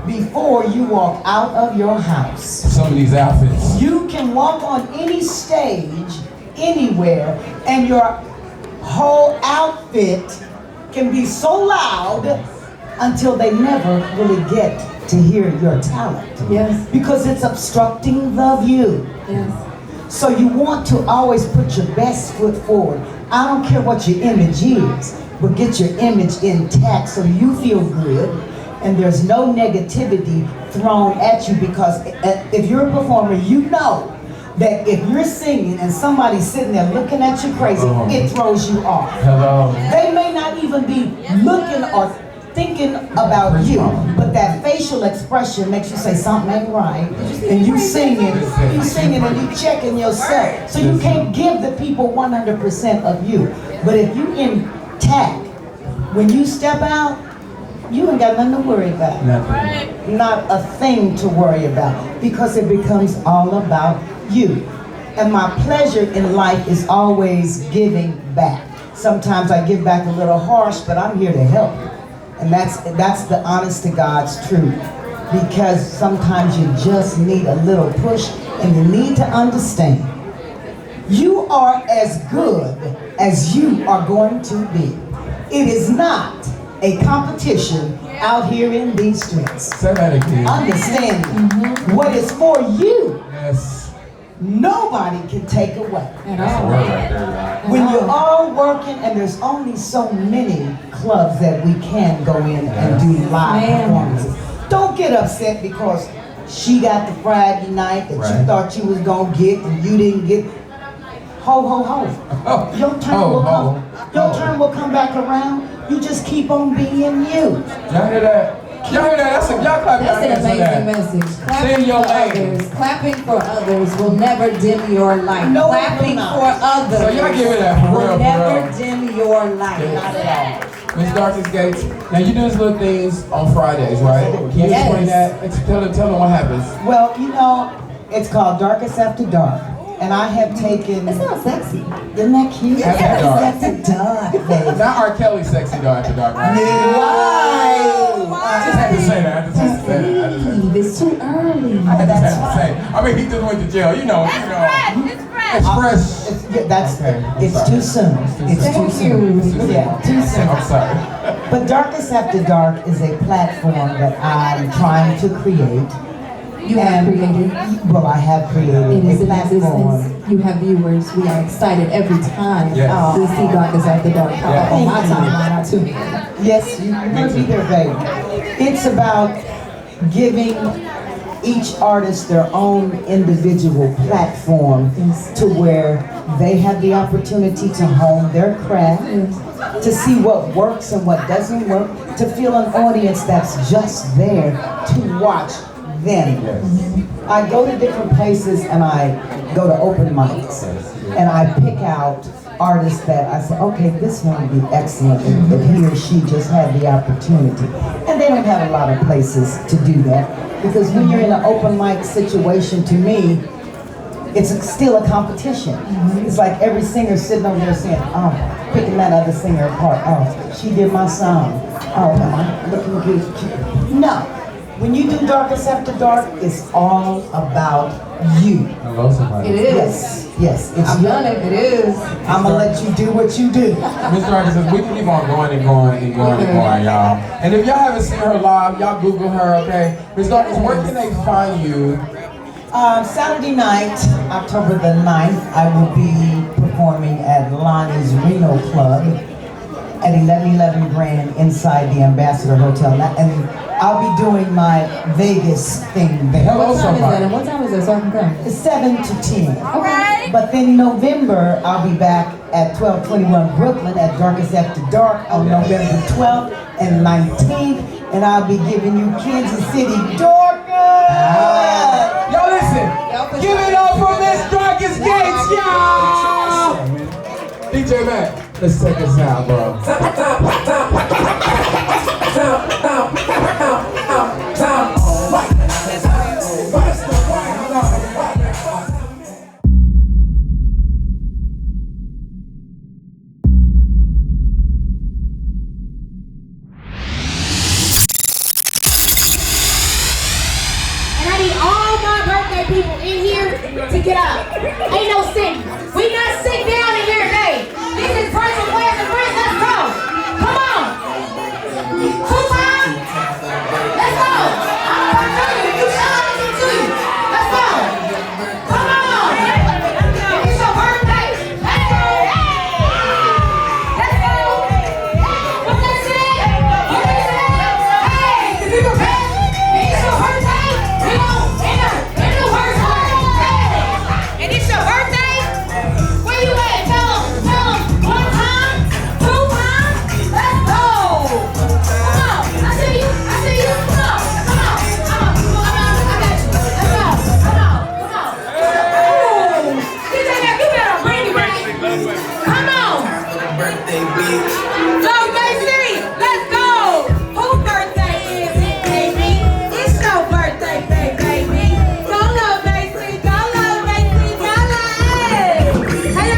before you walk out of your house. Some of these outfits. You can walk on any stage, anywhere, and your whole outfit can be so loud until they never really get to hear your talent. Yes. Because it's obstructing the view. Yes. So you want to always put your best foot forward. I don't care what your image is, but get your image intact so you feel good and there's no negativity thrown at you, because if you're a performer, you know that if you're singing and somebody's sitting there looking at you crazy, it throws you off. Hello. They may not even be looking or thinking about you, but that facial expression makes you say something ain't right. And you singing and you checking yourself. So you can't give the people 100% of you. But if you intact, when you step out, you ain't got nothing to worry about. Nothing. Not a thing to worry about, because it becomes all about you. And my pleasure in life is always giving back. Sometimes I give back a little harsh, but I'm here to help you. And that's the honest to God's truth. Because sometimes you just need a little push, and you need to understand, you are as good as you are going to be. It is not a competition out here in these streets. Say that again. Understand what is for you, Yes. nobody can take away. That's the word right there, y'all. When you're all working, and there's only so many clubs that we can go in and do live performances. Don't get upset because she got the Friday night that you thought you was gonna get and you didn't get. Ho, ho, ho. Your turn will come. Your turn will come back around. You just keep on being you. Y'all hear that? Y'all hear that? Y'all clap your That's an hands for amazing that. message. Stay Clapping in your for lane. others. Clapping for others will never dim your light. No, it will Clapping not. for others So y'all give it that for real, will for never real. dim your light. Yeah. Not at all. Ms. Darcus Gates, now you do these little things on Fridays, right? Can you explain that? Tell them what happens. Well, you know, it's called Darcus After Dark. And I have taken... It sounds sexy. Isn't that cute? After dark. After dark, baby. Not R. Kelly sexy though after dark, right? Why? I just had to say that. I just had to say that. It's too early. I just had to say. I mean, he just went to jail. You know. It's fresh. It's fresh. It's too soon. It's too soon. Yeah, too soon. I'm sorry. But Darcus After Dark is a platform that I'm trying to create. You have created. Well, I have created It is a in platform. existence. You have viewers. We are excited every time Yes. we see Darcus After Dark pop up on my timeline. I tune in. Yes, you're gonna be there, baby. It's about giving each artist their own individual platform to where they have the opportunity to hone their craft, to see what works and what doesn't work, to feel an audience that's just there to watch them. I go to different places and I go to open mics and I pick out artists that I say, okay, this one would be excellent if he or she just had the opportunity. And they don't have a lot of places to do that because when you're in an open mic situation, to me, it's still a competition. It's like every singer sitting over there saying, oh, picking that other singer apart. Oh, she did my song. Oh, am I looking good? No. When you do Darcus After Dark, it's all about you. Hello, somebody. It is. Yes, it's I've done it. It is. I'm gonna let you do what you do. Ms. Darcus says we can keep on going and going and going and going, y'all. And if y'all haven't seen her live, y'all Google her, okay? Ms. Darcus, where can they find you? Saturday night, October the 9th, I will be performing at Lonnie's Reno Club at 1111 Grand inside the Ambassador Hotel. And I'll be doing my Vegas thing there. Hello, What time is that? somebody. And what time is that so I can come? It's 7 to 10. Okay. But then in November, I'll be back at 1221 Brooklyn at Darcus After Dark on November 12th and 19th. And I'll be giving you Kansas City Darcus! Y'all listen. Give it up for Miss Darcus Gates, y'all! DJ Mac, let's take us out, bro. And I need all my birthday people in here to get up. Ain't no sitting. We not sitting down in here today. This is Brunch with Quez and friends. Let's go. Come on. 2 times. Let's go. I'm about to tell you. You should listen to you. Let's go. Come on. It's your birthday. Let's go. Let's go. What they say? What they say? Hey, if you repent, it's your birthday. We gon' enter into words. Hey, and it's your birthday. Where you at? Tell 'em. 1 time, 2 times. Let's go. Come on. I see you. Come on. I got you. Let's go. Come on. Ooh. DJ Mac, you better bring it back. Come on. Go, JC. Let's go. Whose birthday is it, baby? It's your birthday, baby. Go love, JC. Go love, JC. Go love. Hey.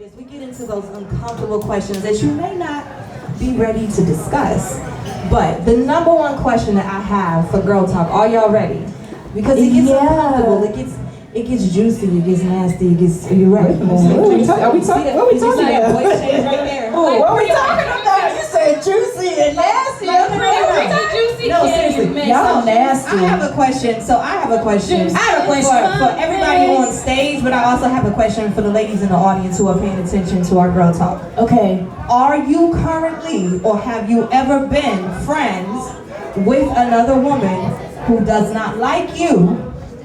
As we get into those uncomfortable questions that you may not be ready to discuss, but the number one question that I have for Girl Talk, are y'all ready? Because it gets uncomfortable, it gets juicy, it gets nasty, are you ready? What are we talking about? Voice change right there. What are we talking about? You said juicy and nasty. No, seriously, y'all nasty. I have a question. For everybody on stage, but I also have a question for the ladies in the audience who are paying attention to our Girl Talk. Okay. Are you currently, or have you ever been friends with another woman who does not like you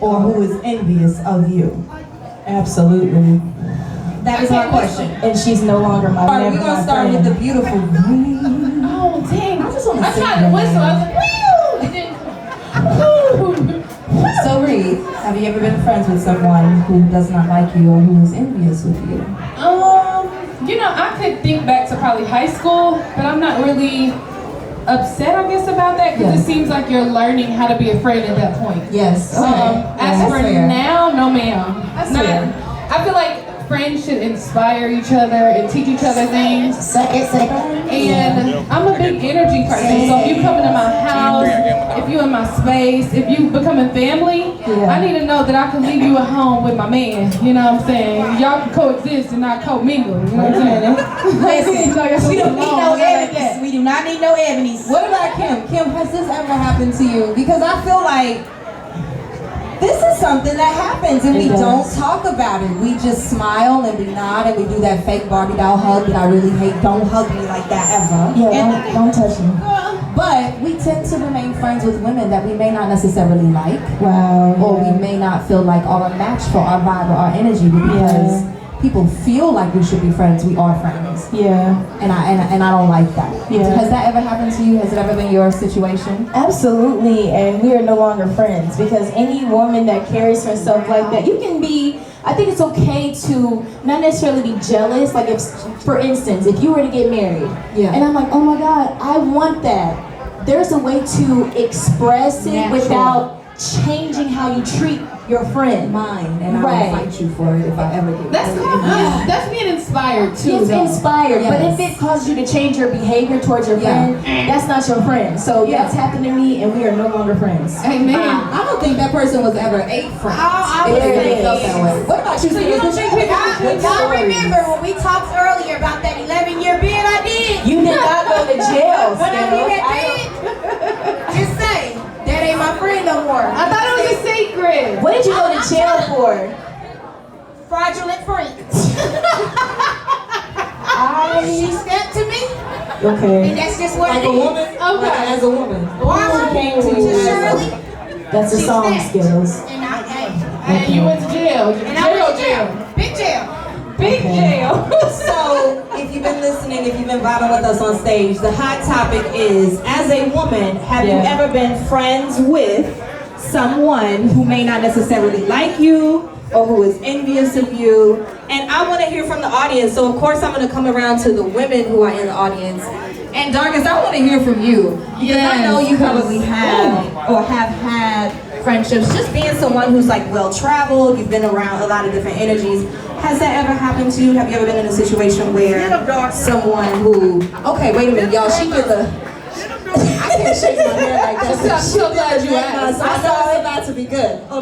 or who is envious of you? Absolutely. That is our question. And she's no longer my All right, we're gonna start with the beautiful. Oh dang! I just want to I tried to whistle. I was like, woo! So Reed, have you ever been friends with someone who does not like you or who is envious with you? You know, I could think back to probably high school, but I'm not really upset, I guess, about that because it seems like you're learning how to be afraid at that point. Yes. As for now, no ma'am. That's fair. I feel like friends should inspire each other and teach each other things. And I'm a big energy person, so if you come into my house, if you in my space, if you becoming family, I need to know that I can leave you at home with my man. You know what I'm saying? Y'all can coexist and not co-mingle. You know what I'm saying? Listen, we don't need no evidence. We do not need no evidence. What about Kim? Kim, has this ever happened to you? Because I feel like this is something that happens and we don't talk about it. We just smile and we nod and we do that fake Barbie doll hug that I really hate. Don't hug me like that ever. Yeah, don't touch me. But we tend to remain friends with women that we may not necessarily like. Wow. Or we may not feel like are a match for our vibe or our energy, but because people feel like we should be friends, we are friends. Yeah. And I don't like that. Yeah. Has that ever happened to you? Has it ever been your situation? Absolutely, and we are no longer friends because any woman that carries herself like that, you can be, I think it's okay to not necessarily be jealous. Like if, for instance, if you were to get married, and I'm like, oh my God, I want that. There's a way to express it without changing how you treat your friend. Mine, and I will fight you for it if I ever get That's that's being inspired too. It's inspired, but Yes. if it causes you to change your behavior towards your friend, that's not your friend. So that's happened to me, and we are no longer friends. Amen. I don't think that person was ever a friend. I If would they say felt that way. What about you? So you don't think y'all remember when we talked earlier about that 11-year bid I did? You did not go to jail. When I did that bid, just say that ain't my friend no more. I thought it was a secret. What did you go to jail for? Fraudulent freak. She stepped to me, Okay. and that's just what Like it a is. woman? Like as a woman. Barbara came to to you as a- Shirley, That's a She song, snapped. Skittles. and And you went to jail. I went to jail. Big jail. Big jail. So, if you've been listening, if you've been vibing with us on stage, the hot topic is, as a woman, have you ever been friends with someone who may not necessarily like you or who is envious of you? And I want to hear from the audience, so of course I'm going to come around to the women who are in the audience. And Darcus, I want to hear from you. Because I know you probably have or have had friendships, just being someone who's like well-traveled, you've been around a lot of different energies. Has that ever happened to you? Have you ever been in a situation where someone who, okay, wait a minute, y'all, she did the, I can't shake my hair like that. I'm so glad you asked. I know it's about to be good. I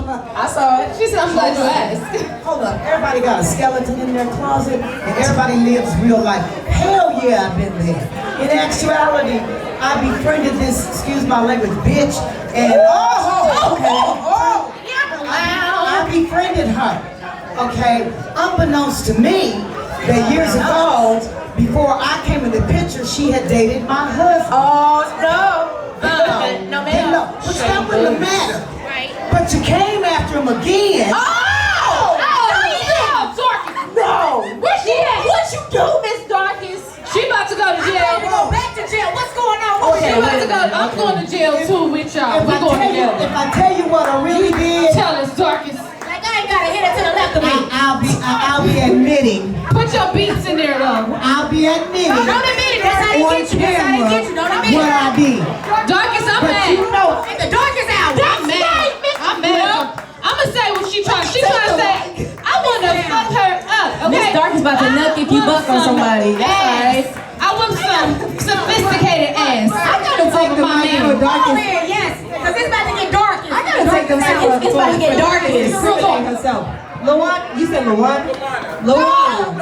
saw it. She said, I'm glad you asked. Hold up, everybody got a skeleton in their closet, and everybody lives real life. Hell yeah, I've been there. In actuality, I befriended this, excuse my language, bitch, and I befriended her. Okay, unbeknownst to me, that years ago, before I came in the picture, she had dated my husband. Oh no. No ma'am. No, which that wouldn't matter. Right. But you came after him again. No. Where she at? What you do, Miss Darcus? She about to go to I'm jail. ready to go back to jail. What's going on? Okay, She about to go. I'm going to jail too with y'all. If We're going I together. tell you what I really did, Tell us, Darcus. Like I ain't got a header to the left of me. I'll be admitting. Put your beats in there, though. I'll be admitting. Don't admit it. That's how they on get you. That's how they get you. Don't admit what it. I did. Darcus, I'm But mad. you know, In the darkest hour. I'm mad. I'm mad. I'm gonna say what she trying. She trying to say. I want to fuck her up. Okay. Miss Dark is about to nut if you buck on somebody. That's alright. I want some sophisticated ass. I gotta take the mic for Come Darkest. over here, yes. Because it's about to get dark. I gotta take the mic. It's about to get darkest. herself. Luana, you said Luana? Luana.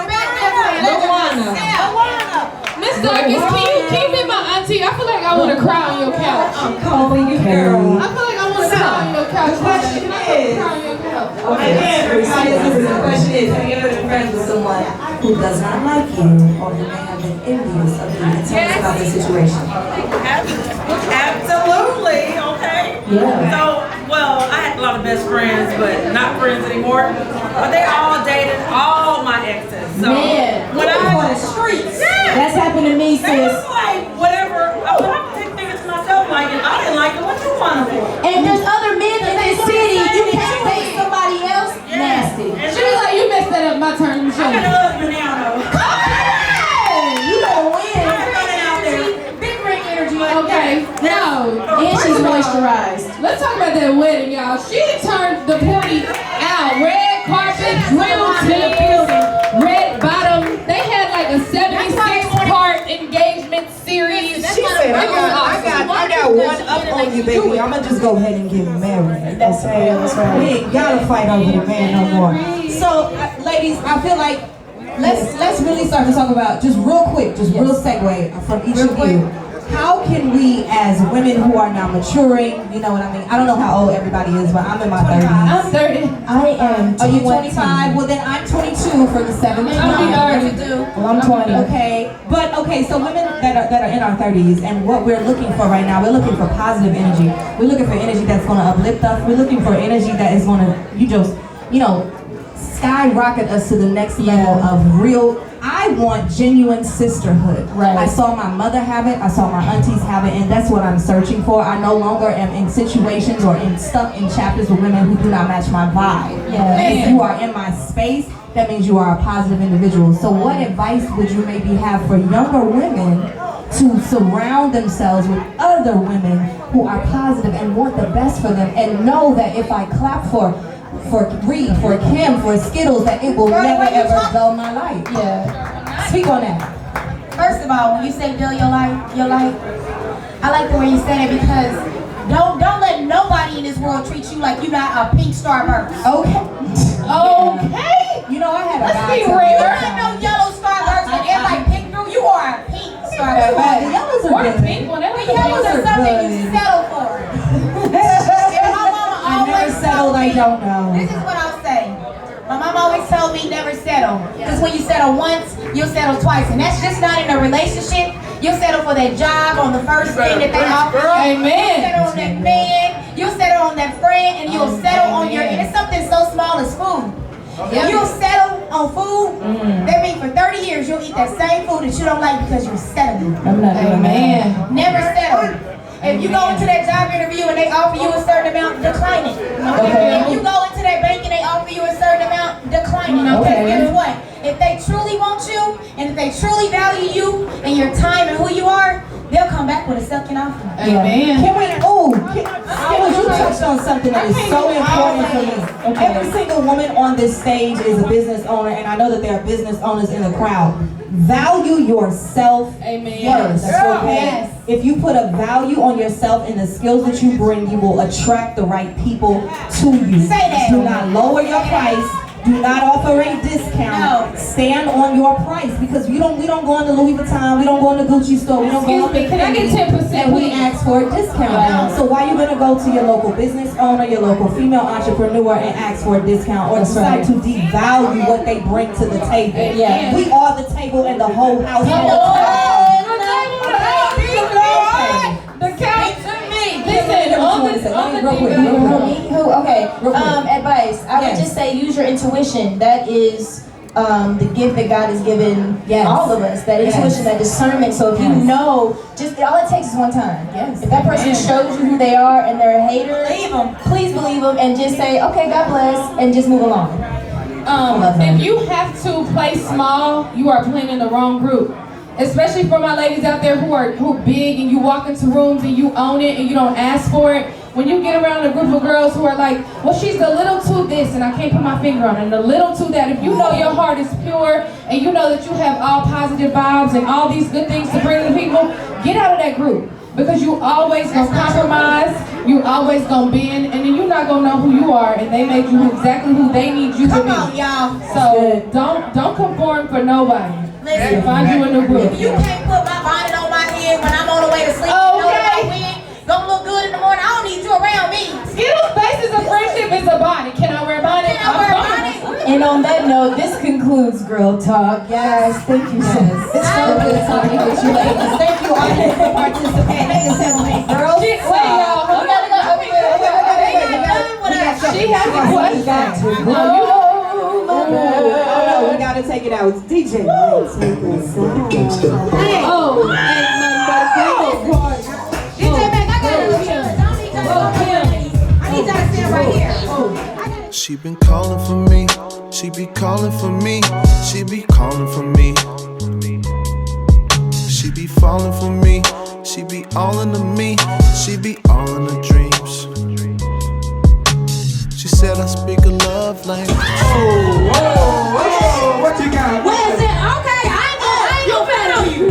Miss Darkest, can you keep me my auntie? I feel like I want to cry on your couch. I'm calling you girl. I feel like I want to cry on your couch. The question Can I is- cry on your couch? The question is, have you ever been friends with someone who does not like you or who may have been envious of you? Tell us about this situation. Absolutely, okay? Yeah. So, well, I had a lot of best friends, but not friends anymore. But they all dated all my access. So Man, when I'm I on the streets. Yeah. That's happened to me, sis. It's like whatever. When I take niggas to myself, like if I didn't like it, what you want for? And there's other men in this city. You can't date somebody else. Nasty. And She was like, you messed that up. My turn. I got a husband now, though. You gonna win. Big ring energy. Okay. No. And she's moisturized. Let's talk about that wedding, y'all. She turned the party out. Red carpet, grill teams, red bottom. They had like a 76-part engagement series. She said, I got one up on you, baby. I'm gonna just go ahead and get married. That's right. That's right. We ain't gotta fight over the man no more. So, ladies, I feel like let's really start to talk about just real quick, just real segue from each of you. How can we, as women who are now maturing, you know what I mean? I don't know how old everybody is, but I'm in my 30s. I'm 30. I am. Are you 25? Well, then I'm 22 for the 7th I'm 32. Well, I'm 20. Okay, but okay. So women that are in our 30s, and what we're looking for right now, we're looking for positive energy. We're looking for energy that's going to uplift us. We're looking for energy that is going to, skyrocket us to the next level of real. I want genuine sisterhood. Right. I saw my mother have it. I saw my aunties have it, and that's what I'm searching for. I no longer am in situations or stuck in chapters with women who do not match my vibe. Yeah. If you are in my space, that means you are a positive individual. So what advice would you maybe have for younger women to surround themselves with other women who are positive and want the best for them, and know that if I clap for Reed, for Kim, for Skittles, that it will never ever dull my life? Yeah. Speak on that. First of all, when you say dull your life, I like the way you said it, because don't let nobody in this world treat you like you got a pink Starburst. Okay. Okay. You know, I had a Let's guy be tell real. me You one ain't time. no yellow Starburst and everybody pink through. You are a pink Starburst. The yellows are Or the good. pink one. The yellows are something you settle for. And my mama I never always settled, I don't know. This is what I'll say. My mom always told me never settle. Because when you settle once, you'll settle twice. And that's just not in a relationship. You'll settle for that job on the first thing that they offer you. Amen. You'll settle on that man. You'll settle on that friend. And you'll settle on your, and it's something so small as food. If you'll settle on food, that means for 30 years you'll eat that same food that you don't like because you're settling. I'm not doing that. Never settle. If you go into that job interview and they offer you a certain amount, decline it. Okay. If you go into that bank and they offer you a certain amount, decline it. Okay. Because guess what? If they truly want you, and if they truly value you and your time and who you are, they'll come back with a second offer. Amen. Can we, you touched on something that is so important for me. Okay. Every single woman on this stage is a business owner, and I know that there are business owners in the crowd. Value yourself first, okay? Yes. If you put a value on yourself and the skills that you bring, you will attract the right people to you. Say that. Do not lower your price. Do not offer a discount. No. Stand on your price, because we don't go into Louis Vuitton, we don't go into Gucci store, we don't go Excuse me, into can I get 10%, and we please? ask for a discount. So why are you gonna go to your local business owner, your local female entrepreneur, and ask for a discount, or decide to devalue what they bring to the table? Yeah. We are the table and the whole house. The couch. Listen, on the advice. I would just say use your intuition. That is the gift that God has given all of us. That intuition, that discernment. So if you know, just all it takes is one time. Yes. If that person shows you who they are and they're a hater, please believe them and just say, okay, God bless, and just move along. If you have to play small, you are playing in the wrong group. Especially for my ladies out there who big, and you walk into rooms and you own it and you don't ask for it. When you get around a group of girls who are like, well, she's a little too this and I can't put my finger on it, and a little too that. If you know your heart is pure and you know that you have all positive vibes and all these good things to bring to people, get out of that group. Because you always gonna compromise, you always gonna bend, and then you're not gonna know who you are, and they make you exactly who they need you to be. Come on, y'all. So don't conform for nobody. Listen, Find you in the group. if you can't put my bonnet on my head when I'm on the way to sleep, you know that my wig gonna look good in the morning, I don't need you around me. Skittles' basis of friendship is a bonnet. Can I wear a bonnet? Can I wear a bonnet? And on that note, this concludes Girl Talk. Yes, thank you, sis. It's so good talking with you ladies. Thank you, audience, for participating. Ladies and gentlemen, girls. Wait, y'all. We gotta go. She has a question. Oh, no, we gotta gotta take it out. DJ. Oh, Hey, ain't nothing but a single part. DJ Mac, I got a here. I need y'all to stand right here. She been calling for me. She be calling for me. She be calling for me. She be falling for me. She be all into me. She be all in the dreams. She said I speak a love language. Whoa, what you got? What is it? Okay, I ain't gonna bet on you.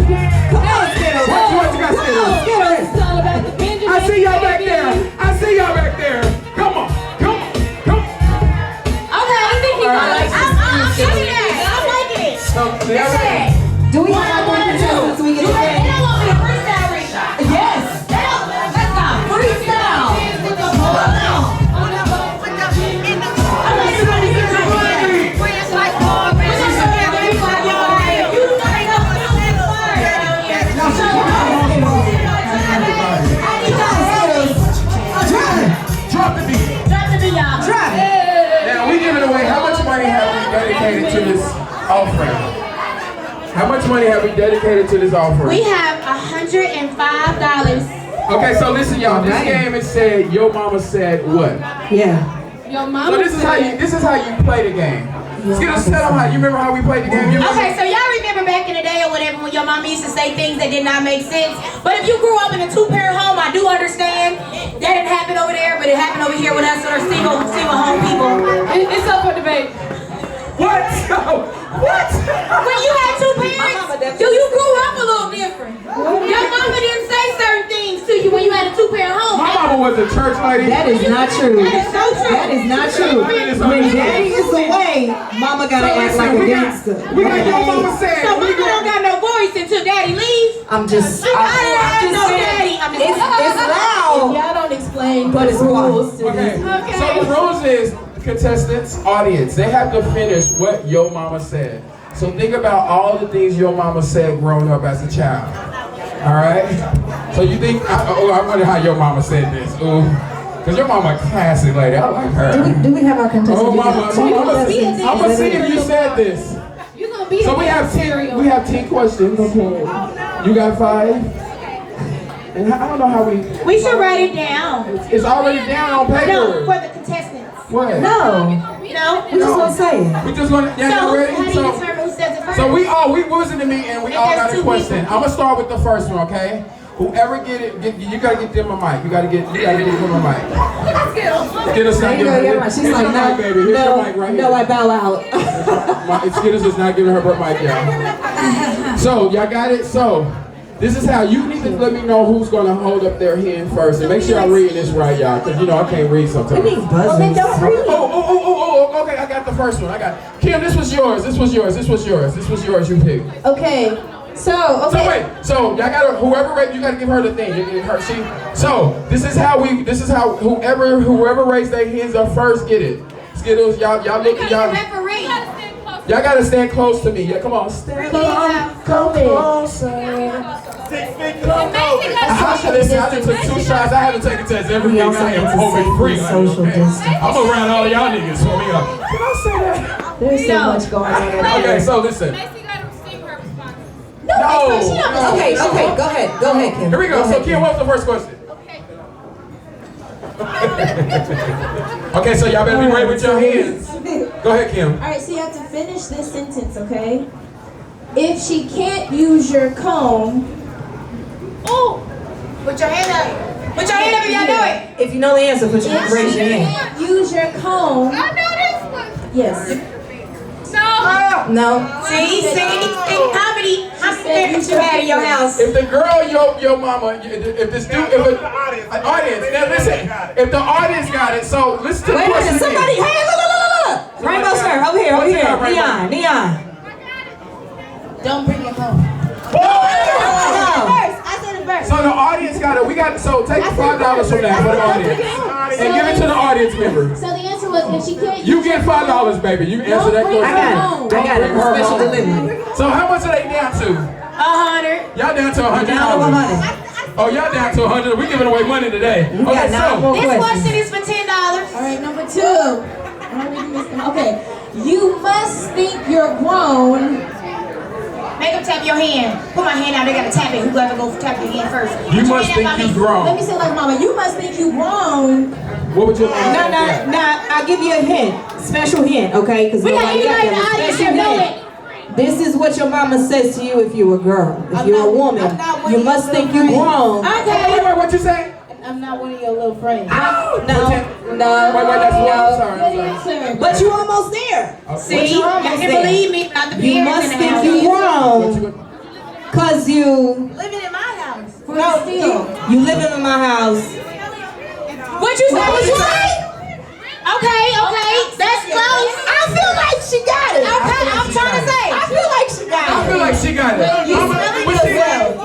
Come on, Skittles. What you got, Skittles? Skittles. It's all about the Benjamin. I see y'all back there. I see y'all back there. Come on. Okay, I think he's gonna like I'm liking it. Do we have one contestant so we get it? They don't want me to freestyle, Risha. Yes. Let's go. Freestyle. Drop the beat. Drop the beat, y'all. Drop it. Now we giving away. How much money have we dedicated to this offering? How much money have we dedicated to this offering? We have $105. Okay, so listen, y'all. This game is said. Your mama said what? Yeah. Your mama. So this is how you play the game. Skittles, tell them how. You remember how we played the game? Okay, so y'all remember back in the day or whatever when your mama used to say things that did not make sense. But if you grew up in a two-parent home, I do understand that didn't happen over there, but it happened over here with us that are single home people. It's up for debate. What? What? When you had two parents, you grew up a little different. Your mama didn't say certain things to you when you had a two-parent home. My mama was a church lady. That is not true. That is so true. That is not true. When daddy is away, mama gotta act like a gangster. We got your mama saying. So mama don't got no voice until daddy leaves. I'm just I no daddy. It's loud. Y'all don't explain But it's rules to Okay. this. So the rules is contestants, audience, they have to finish what your mama said. So think about all the things your mama said growing up as a child. All right? So you think, I wonder how your mama said this. Ooh. Because your mama a classy lady. I like her. Do we have our contestants? Oh, mama. I'm going to see if you said this. You gonna be So we have 10 questions. You got 5? And I don't know how We should write it down. It's already down on paper. No, for the contestants. What? No. No? We just gonna say it. We just gonna, yeah, So, ready? how do you determine who says it first? So we was in the meeting and we all got a question. I'm gonna start with the first one, okay? Whoever get it, you gotta get them a mic. You gotta get them a mic. Get us not giving her. She's like, no, baby. Here's your mic right here. no, I bow out. Skittles is not giving her mic, y'all. So y'all got it. So this is how you need to let me know who's gonna hold up their hand first, and make sure I'm reading this right, y'all, because you know I can't read sometimes. Well, then don't read. Oh, okay, I got the first one. Kim, this was yours. You picked. Okay. So wait. So y'all gotta you gotta give her the thing. You give her So this is how whoever raised their hands up first get it. Skittles, y'all look at y'all. Y'all gotta stand close to me. Yeah, come on. Stand come closer. 6 feet I just took 2 shots. I had to take a test every day. I am COVID-free. I'm around all y'all niggas. So can I say that? There's so much going on. Okay, so listen. No. Okay, go ahead, Kim. Here we go. So Kim, what's the first question? Okay, so y'all better be ready with your hands. Go ahead, Kim. Alright, so you have to finish this sentence, okay? If she can't use your comb. Oh! Put your hand up. Put your hand up if y'all know it. If you know the answer, raise your hand. If she can't use your comb. I know this one. Yes. No. See, how many parents you had in your house? If the girl, your mama, if this dude, an audience, now listen, if the audience got it, so listen to the Wait a question. minute, somebody, hey, look. Rainbow skirt, over here. Neon. Don't bring it home. I said it first. So the audience got it. So take $5 from that for the audience and give it to the audience member. So the answer was if she can't. You get $5, baby. You answer that question. I got it. Special delivery. So how much are they down to? 100. Y'all down to $100. Down to 100. Oh, y'all down to 100. We giving away money today. Okay, so this question is for $10. All right, number 2. I already missed them. Okay. You must think you're grown. Make them tap your hand. Put my hand out. They gotta tap it. Whoever go tap your hand first. You must think you grown. Let me say it like mama. You must think you grown. What would your mama say? No, I'll give you a hint. Special hint, okay? Because We got anybody in the audience here know it. This is what your mama says to you if you're a girl. If you're a woman, you must think you're grown. Okay. Wait, what you say? I'm not one of your little friends. No. Wait, that's what I'm sorry. But you almost there. See, you can believe me about the You parents must in the think house. you're grown. Cause you living in my house. you living in my house. What you say? What you say? Okay, that's close. I feel like she got it. Okay, I'm trying to say. I feel like she got it. I feel like she got it. You smelling yourself.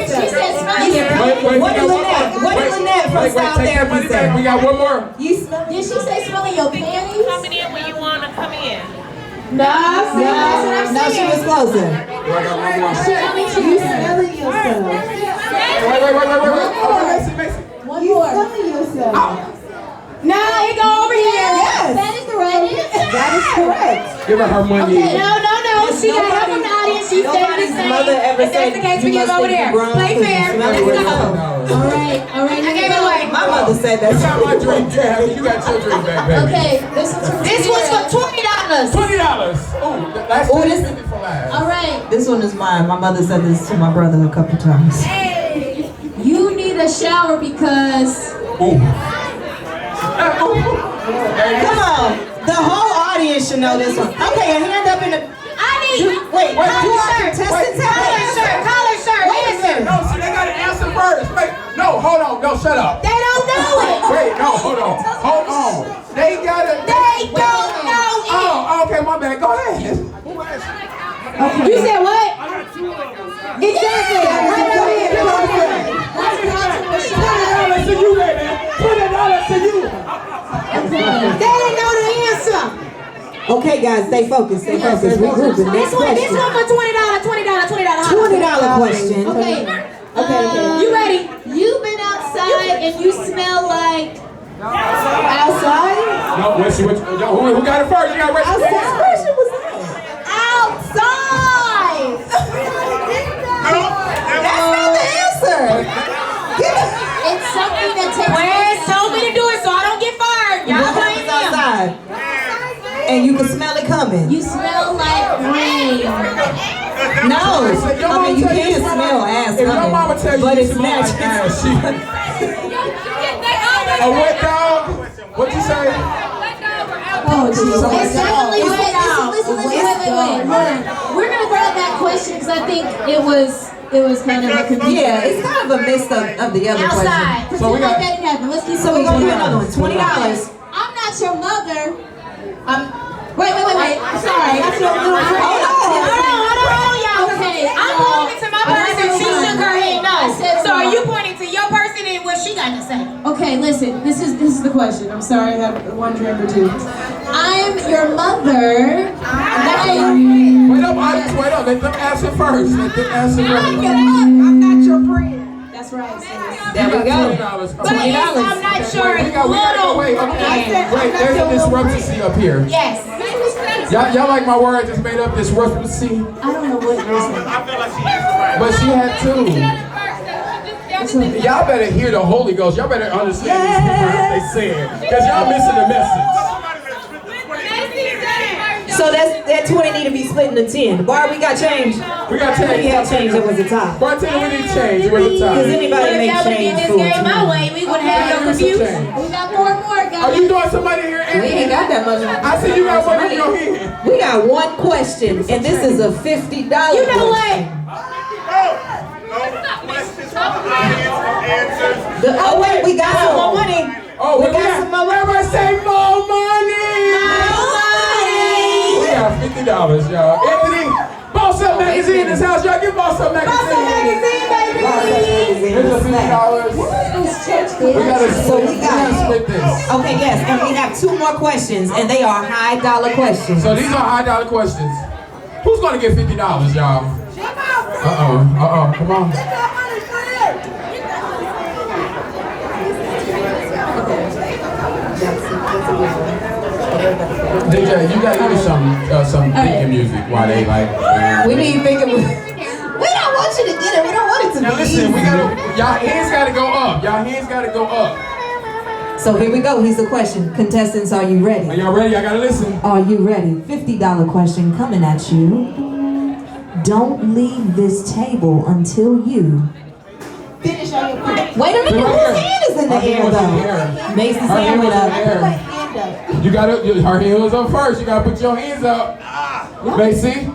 She said smelling yourself. What did Lynette from Style Therapy say? We got one more. Did she say smelling your panties? Coming in when you want to come in. No, that's what I'm No, she saying. was closer. I got one more. You smelling yourself. Wait. One more. Smelling yourself. No, it go over here. Yes. That is correct. That is correct. Give her her money. Okay, no. She got help from the audience. She said the Nobody's same. mother ever If that's said the case, we you give must over think there. you grown Play because you fair. smell Let's it. go. All right. I gave it away. My mother said that. That's not my drink. You got your drink back, baby. Okay, this one's for $20. $20. Oh, that's $50 for last. All right. This one is mine. My mother said this to my brother a couple times. Hey, you need a shower because. Ooh. Come on. The whole audience should know this one. Okay, a hand up in the. Wait, collar shirt. Collar shirt. Answer. No, see, they gotta answer first. Wait, no, hold on. No, shut up. They don't know it. Wait, no, hold on. Hold on. They gotta. They don't know it. Oh, okay, my bad. Go ahead. Okay. You said what? I got two of them. Exactly. Right over here. $20 to you, baby. $20 to you. They didn't know the answer. Okay, guys, stay focused. Stay focused. Regrouping. This one for $20. $20 question. Okay. You ready? You've been outside and you smell like. Outside? No, who got it first? You got to raise your hand. question was that? Outside. That's not the answer. It's something that takes. Quez told me to do it so I don't get fired. Y'all blame me. Outside. And you can smell it coming. You smell like rain. No, I mean you can smell ass If your coming, mama tell you but you it's smell like not. ass, a wet dog? What you say? Oh, Jesus. It's definitely wet dog. Listen. Wait. We're gonna grab that question because I think it was kind of a confusion. Yeah, it's kind of a mix of the other Outside. question. So we Pretend like got- that didn't happen. Let's keep So we're gonna do another one. $20. $20. I'm not your mother. Wait. I'm sorry. That's your little friend. Hold on, y'all. Okay. I'm pointing to my person. She shook her head no. So are you pointing to your person and what she got to say? Okay, listen. This is the question. I'm sorry. I have one drink or two. I'm your mother. Wait up. Let them answer first. I'm not your friend. That's right, sis. There we go. $20. But I'm not sure. We gotta wait. Okay. Wait, there's a discrepancy up here. Yes. Y'all like my word I just made up, discrepancy? I don't know what you're saying. I feel like she answered right. But she had two. Y'all better hear the Holy Ghost. Y'all better understand these people what they saying. Because y'all missing the message. So that 20 need to be split into 10. Bar, we got change. We got change. We have change. It was a tie. Bartender, we need change. It was a time. Does anybody If make y'all would have change did for this game my 20? way, we would have no Give us some confusion. change. We got more, guys. Are you doing somebody here? We ain't got that much. I see you got one in your hand. We got one question, and this is a $50 You know what? question. Questions from the audience and answers. Oh wait, we got some more money. Oh, we got some more money. Everybody say more money. We got $50, y'all. Anthony, Boss Up Magazine in this house. Y'all give Boss Up Magazine. Here's a $50. We gotta split this. Okay, yes, and we have two more questions, and they are high dollar questions. So these are high dollar questions. Who's gonna get $50, y'all? Come on. DJ, you gotta give me some thinking music while they like. We need thinking. We don't want you to get it. We don't want it to Now be listen, easy. y'all hands gotta go up. Y'all hands gotta go up. So here we go. Here's the question. Contestants, are you ready? Are y'all ready? I gotta listen. Are you ready? $50 question coming at you. Don't leave this table until you Finish on your foot. Wait a minute, whose hand is in the air though? Macy's hand went up. You gotta, her hand was up first. You gotta put your hands up. Macy.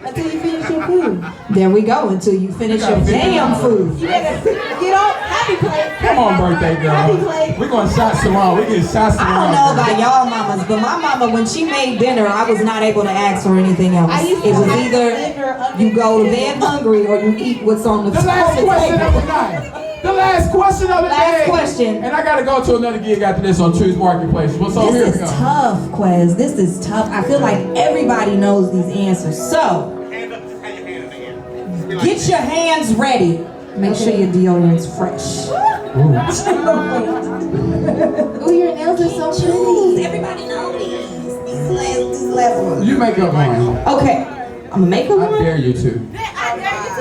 Until you finish your food. There we go, until you finish your damn food. You better get on. Happy plate. Come on, birthday girl. We're going shots tomorrow. We get shots tomorrow. I don't know about y'all mamas, but my mama, when she made dinner, I was not able to ask for anything else. It was either you go to bed hungry or you eat what's on the table. The last question of the night. The last question of the day. Last question. And I gotta go to another gig after this on Choose Marketplace. What's over here? This is tough, Quez. This is tough. I feel like everybody knows these answers. So, get your hands ready. Make sure your deodorant's fresh. Ooh, your nails are so pretty. Everybody knows these. These last ones. You make up one. Okay. I'm gonna make up I one. dare you to.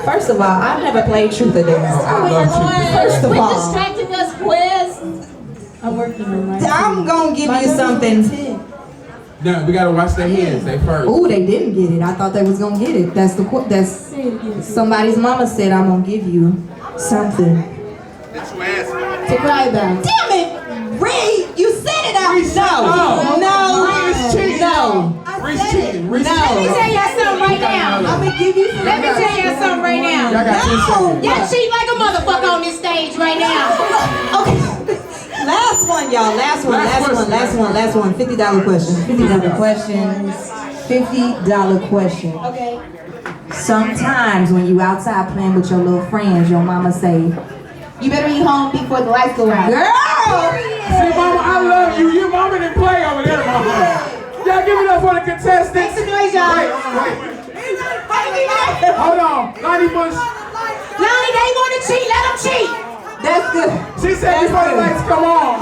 First of all, I've never played Truth or Dare. I love you. First of all, Distracting us, Quez. I'm working on my. I'm gonna give you something. No, we gotta watch their hands. They first. Ooh, they didn't get it. I thought they was gonna get it. That's somebody's mama said I'm gonna give you something. To cry about. Damn it, Reed, you said it out. No. Reese cheating. Let me tell y'all something right now. I'm gonna give you. Let me tell y'all something right now. Y'all got 10 seconds. Y'all cheat like a motherfucker on this stage right now. Okay. Last one, y'all. Last one. $50 question. $50 question. Okay. Sometimes when you outside playing with your little friends, your mama say, You better be home before the lights go out. girl! See, mama, I love you. Your mama didn't play over there, mama. Y'all give it up for the contestants. Make some noise, y'all. Wait. Hold on. Lonnie Bush. Lonnie, they want to cheat. Let them cheat. That's good. She said before the lights come on.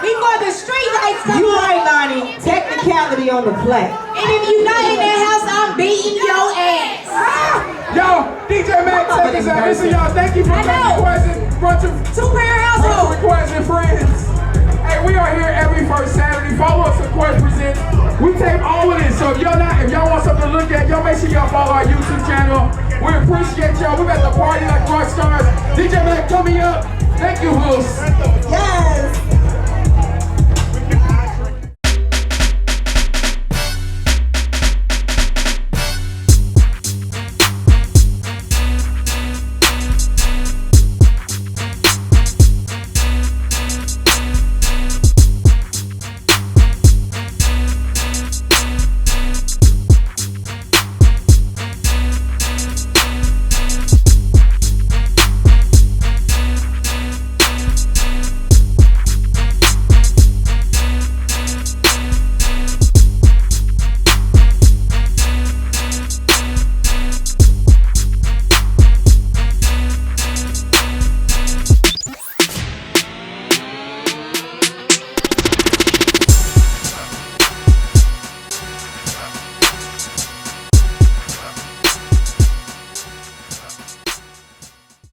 Before the street lights come You on. right, Lonnie. Technicality on the play. And if you not in that house, I'm beating your ass. Yo, DJ Mac, check this out. Listen, y'all, thank you for coming. Brunch of Two-parent household. Quez and friends. Hey, we are here every first Saturday. Follow us at Quez Presents. We tape all of this, so if y'all want something to look at, y'all make sure y'all follow our YouTube channel. We appreciate y'all. We're at the party like rock stars. DJ Mac coming up. Thank you, host.